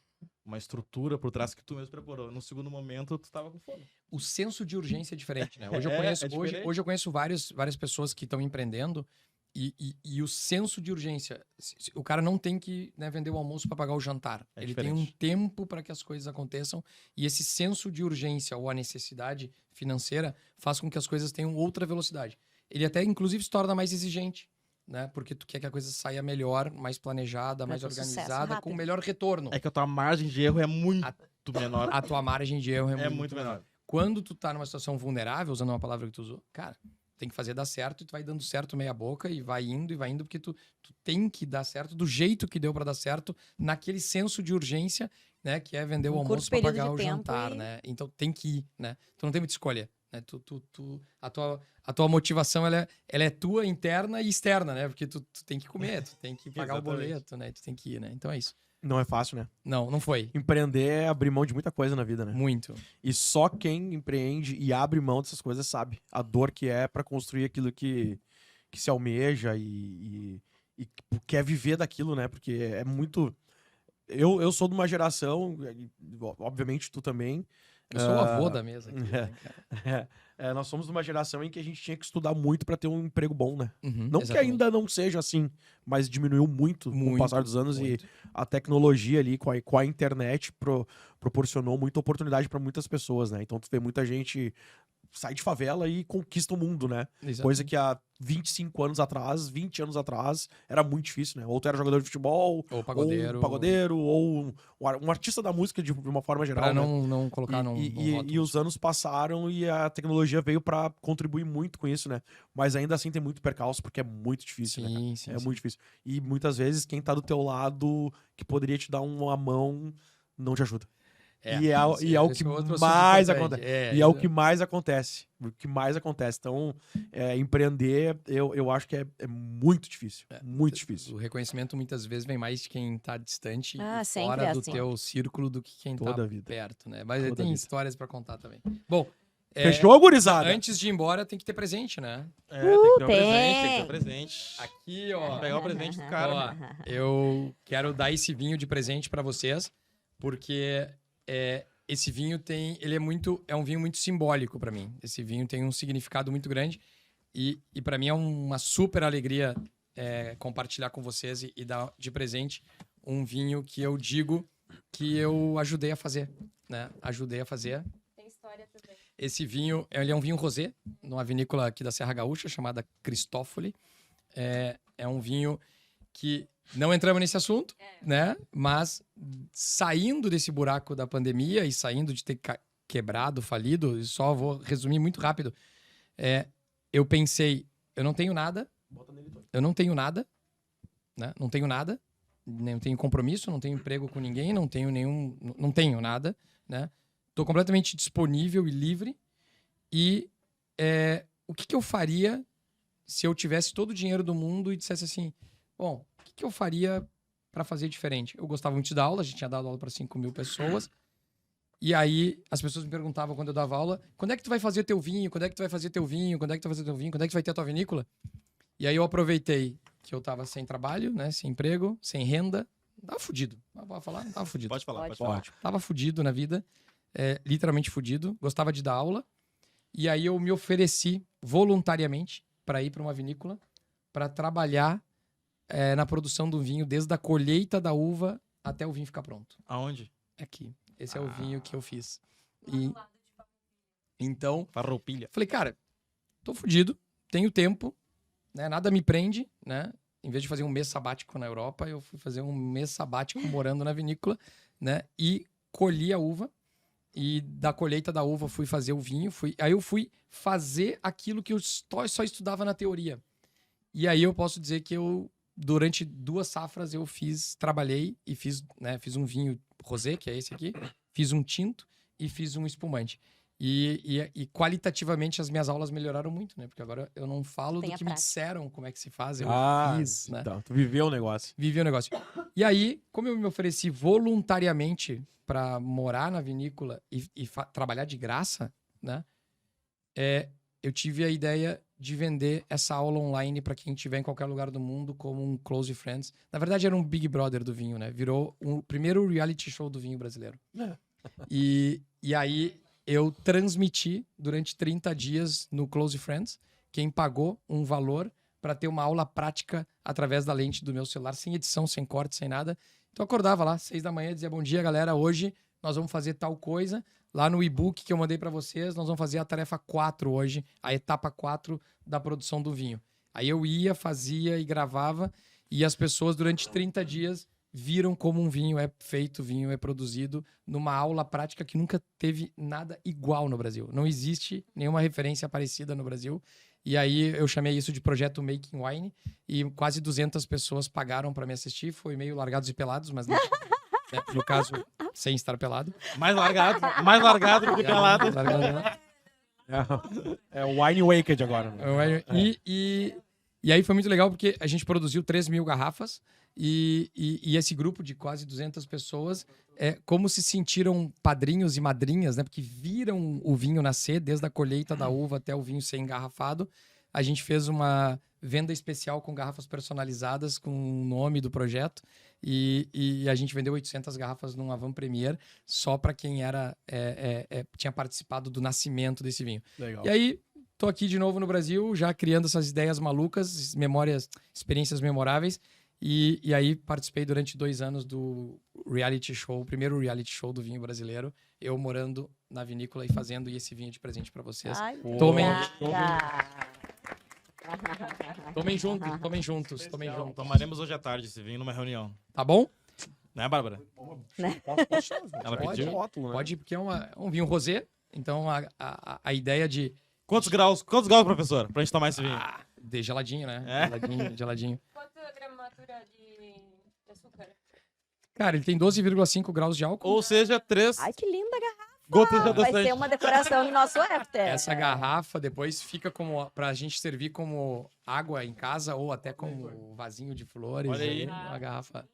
uma estrutura por trás que tu mesmo preparou. No segundo momento, tu tava com fome. O senso de urgência é diferente, né? Hoje diferente. eu conheço várias pessoas que estão empreendendo E o senso de urgência. O cara não tem que, né, vender o almoço para pagar o jantar. É Ele tem um diferente. tempo para que as coisas aconteçam. E esse senso de urgência ou a necessidade financeira faz com que as coisas tenham outra velocidade. Ele até, inclusive, se torna mais exigente, né? Porque tu quer que a coisa saia melhor, mais planejada, mais ter sucesso organizada, com rápido. melhor retorno. É que a tua margem de erro é muito menor. A tua margem de erro É muito menor. Quando tu tá numa situação vulnerável, usando uma palavra que tu usou, cara, tem que fazer dar certo e tu vai dando certo meia boca e vai indo, porque tu tem que dar certo do jeito que deu pra dar certo, naquele senso de urgência, né, que é vender o Um curto almoço pra período pagar de o tempo jantar, e- né? Então tem que ir, né? Tu não tem muita escolha, né? A tua motivação, ela é tua, interna e externa, né? Porque tu tem que comer, tu tem que pagar o Exatamente. boleto, né? Tu tem que ir, né? Então é isso. Não é fácil, né? Não foi. Empreender é abrir mão de muita coisa na vida, né? Muito. E só quem empreende e abre mão dessas coisas sabe a dor que é pra construir aquilo que se almeja e quer viver daquilo, né? Porque é muito. Eu sou de uma geração, e, obviamente tu também. Eu sou o avô da mesa aqui, é. né, cara? Nós somos de uma geração em que a gente tinha que estudar muito pra ter um emprego bom, né? Uhum, Não que exatamente. ainda não seja assim, mas diminuiu muito, com o Muito, passar dos anos muito. e a tecnologia ali com a internet proporcionou muita oportunidade pra muitas pessoas, né? Então tu vê muita gente sai de favela e conquista o mundo, né? Exatamente. Coisa que há 25 anos atrás, 20 anos atrás, era muito difícil, né? Ou tu era jogador de futebol, Ou pagodeiro. ou um pagodeiro, ou um artista da música de uma forma geral, Pra né? não colocar num rótulo. E os anos passaram e a tecnologia veio pra contribuir muito com isso, né? Mas ainda assim tem muito percalço, porque é muito difícil, né? Sim, sim, É sim. muito difícil. E muitas vezes quem tá do teu lado, que poderia te dar uma mão, não te ajuda. E é o esse que é outro assunto mais importante. acontece. E é o que mais acontece. O que mais acontece. Então, empreender, eu acho que é muito difícil. Muito difícil. O reconhecimento muitas vezes vem mais de quem tá distante Ah, e sempre fora é do assim. teu círculo do que quem Toda tá a vida. perto, né? Mas Toda a tem vida. histórias pra contar também. Bom, Fechou, gurizada? antes de ir embora tem que ter presente, né? É, tem que ter um tem. presente, tem que ter um presente. Aqui, ó. Pegar o presente do cara. Ó, eu quero dar esse vinho de presente pra vocês, porque esse vinho é um vinho muito simbólico pra mim. Esse vinho tem um significado muito grande e para mim é uma super alegria compartilhar com vocês e dar de presente um vinho que eu digo que eu ajudei a fazer, né? Ajudei a fazer. Tem história também. Esse vinho, ele é um vinho rosé, numa vinícola aqui da Serra Gaúcha, chamada Cristófoli. É um vinho que não entramos nesse assunto, né? Mas saindo desse buraco da pandemia e saindo de ter quebrado, falido, só vou resumir muito rápido. Eu pensei, eu não tenho nada, né? Não tenho nada, não tenho compromisso, não tenho emprego com ninguém, não tenho nada, né? Tô completamente disponível e livre. E o que eu faria se eu tivesse todo o dinheiro do mundo e dissesse assim, bom, o que eu faria para fazer diferente? Eu gostava muito de dar aula, a gente tinha dado aula para 5.000 pessoas. E aí as pessoas me perguntavam quando eu dava aula, quando é que tu vai fazer teu vinho? Quando é que tu vai fazer teu vinho? Quando é que tu vai fazer teu vinho? Quando é que tu vai ter a tua vinícola? E aí eu aproveitei que eu tava sem trabalho, né? Sem emprego, sem renda. Tava fudido. Pode falar? Não tava fudido. Pode falar, Pode pode falar. Ótimo. Tava fudido na vida, literalmente fudido, gostava de dar aula. E aí eu me ofereci voluntariamente para ir para uma vinícola para trabalhar na produção do vinho, desde a colheita da uva até o vinho ficar pronto. Aonde? Aqui. Esse é o vinho que eu fiz. E então, Farroupilha. falei, cara, tô fudido, tenho tempo, né? Nada me prende, né? Em vez de fazer um mês sabático na Europa, eu fui fazer um mês sabático morando na vinícola, né? E colhi a uva. E da colheita da uva fui fazer o vinho. Aí eu fui fazer aquilo que eu só estudava na teoria. E aí eu posso dizer que durante 2 safras, eu trabalhei e fiz um vinho rosé, que é esse aqui. Fiz um tinto e fiz um espumante. E qualitativamente as minhas aulas melhoraram muito, né? Porque agora eu não falo Tem do a que me prática. disseram como é que se faz, eu fiz, né? Então, tu viveu o negócio. Vivi o negócio. E aí, como eu me ofereci voluntariamente para morar na vinícola e trabalhar de graça, né? Eu tive a ideia de vender essa aula online para quem estiver em qualquer lugar do mundo como um Close Friends. Na verdade, era um Big Brother do vinho, né? Virou o primeiro reality show do vinho brasileiro. E aí eu transmiti durante 30 dias no Close Friends. Quem pagou um valor para ter uma aula prática através da lente do meu celular, sem edição, sem corte, sem nada. Então eu acordava lá, 6 da manhã, dizia: bom dia, galera, hoje nós vamos fazer tal coisa. Lá no e-book que eu mandei para vocês, nós vamos fazer a tarefa 4 hoje, a etapa 4 da produção do vinho. Aí eu ia, fazia e gravava, e as pessoas durante 30 dias viram como um vinho é feito, vinho é produzido, numa aula prática que nunca teve nada igual no Brasil. Não existe nenhuma referência parecida no Brasil. E aí eu chamei isso de projeto Making Wine, e quase 200 pessoas pagaram para me assistir. Foi meio largados e pelados, mas não, né, no caso, sem estar pelado. Mais largado do que pelado. É o Wine Waked agora. Né? E aí foi muito legal porque a gente produziu 3.000 garrafas e esse grupo de quase 200 pessoas, como se sentiram padrinhos e madrinhas, né? Porque viram o vinho nascer, desde a colheita da uva até o vinho ser engarrafado. A gente fez uma venda especial com garrafas personalizadas com o nome do projeto e a gente vendeu 800 garrafas num Avant Premier só para quem tinha participado do nascimento desse vinho. Legal. E aí, tô aqui de novo no Brasil, já criando essas ideias malucas, experiências memoráveis. E aí participei durante 2 anos do reality show, o primeiro reality show do vinho brasileiro. Eu morando na vinícola e fazendo esse vinho de presente para vocês. Ai, Tomem. obrigada. Tomem juntos. Tomaremos hoje à tarde esse vinho numa reunião. Tá bom? Né, Bárbara? Ela pediu? Pode, porque é um vinho rosé. Então a ideia de... Quantos graus, professor, pra gente tomar esse vinho? De geladinho, né? Geladinho. Quanto gramatura de açúcar? Cara, ele tem 12,5 graus de álcool. Ou seja, 3 Ai, que linda garrafa. gotas de Vai adoçante. ser uma decoração no nosso after. Essa garrafa depois fica como pra gente servir como água em casa ou até como vasinho de flores. Olha aí. Uma garrafa.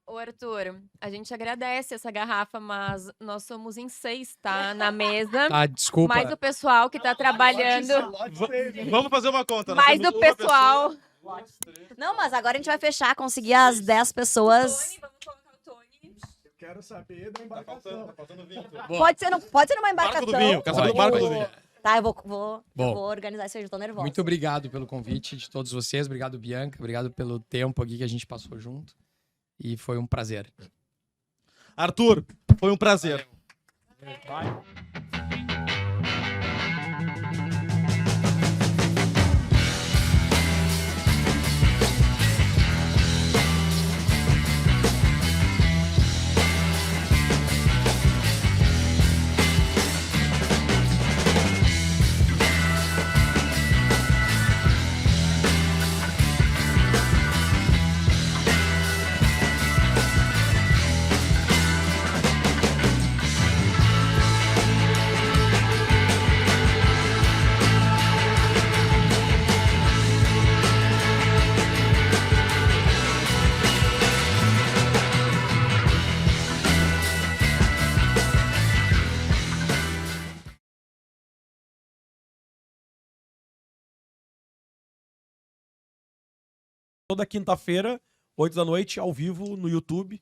Ô, Arthur, a gente agradece essa garrafa, mas nós somos em 6, tá? Na mesa. Ah, desculpa. Mais o pessoal que tá trabalhando. Vamos fazer uma conta. nós Mais temos o uma pessoal. Não, mas agora a gente vai fechar, conseguir as 10 pessoas. Vamos colocar o Tony. Quero saber da embarcação. Tá faltando vinho. Pode ser numa Barco embarcação. do vinho. Quero saber do barco do vinho. Tá, eu Bom. vou organizar isso aí, eu tô nervosa. Muito obrigado pelo convite de todos vocês. Obrigado, Bianca. Obrigado pelo tempo aqui que a gente passou junto. E foi um prazer. Arthur, foi um prazer. Toda quinta-feira, 8 da noite, ao vivo, no YouTube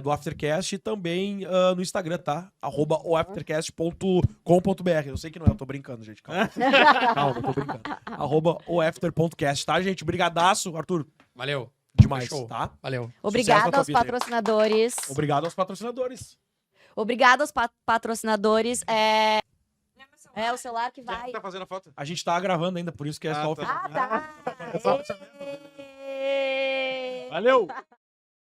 do Aftercast e também no Instagram, tá? @oaftercast.com.br. Eu sei que não é, eu tô brincando, gente. Calma, calma, eu tô brincando. @oafter.cast, tá, gente? Brigadaço, Arthur. Valeu. Demais, Show. tá? Valeu. Sucesso Obrigada na tua aos vida aí. patrocinadores. Obrigado aos patrocinadores. Obrigada aos patrocinadores. É o celular que Quem vai. tá fazendo a foto? A gente tá gravando ainda, por isso que é só o tá. final. Ah, tá. Valeu!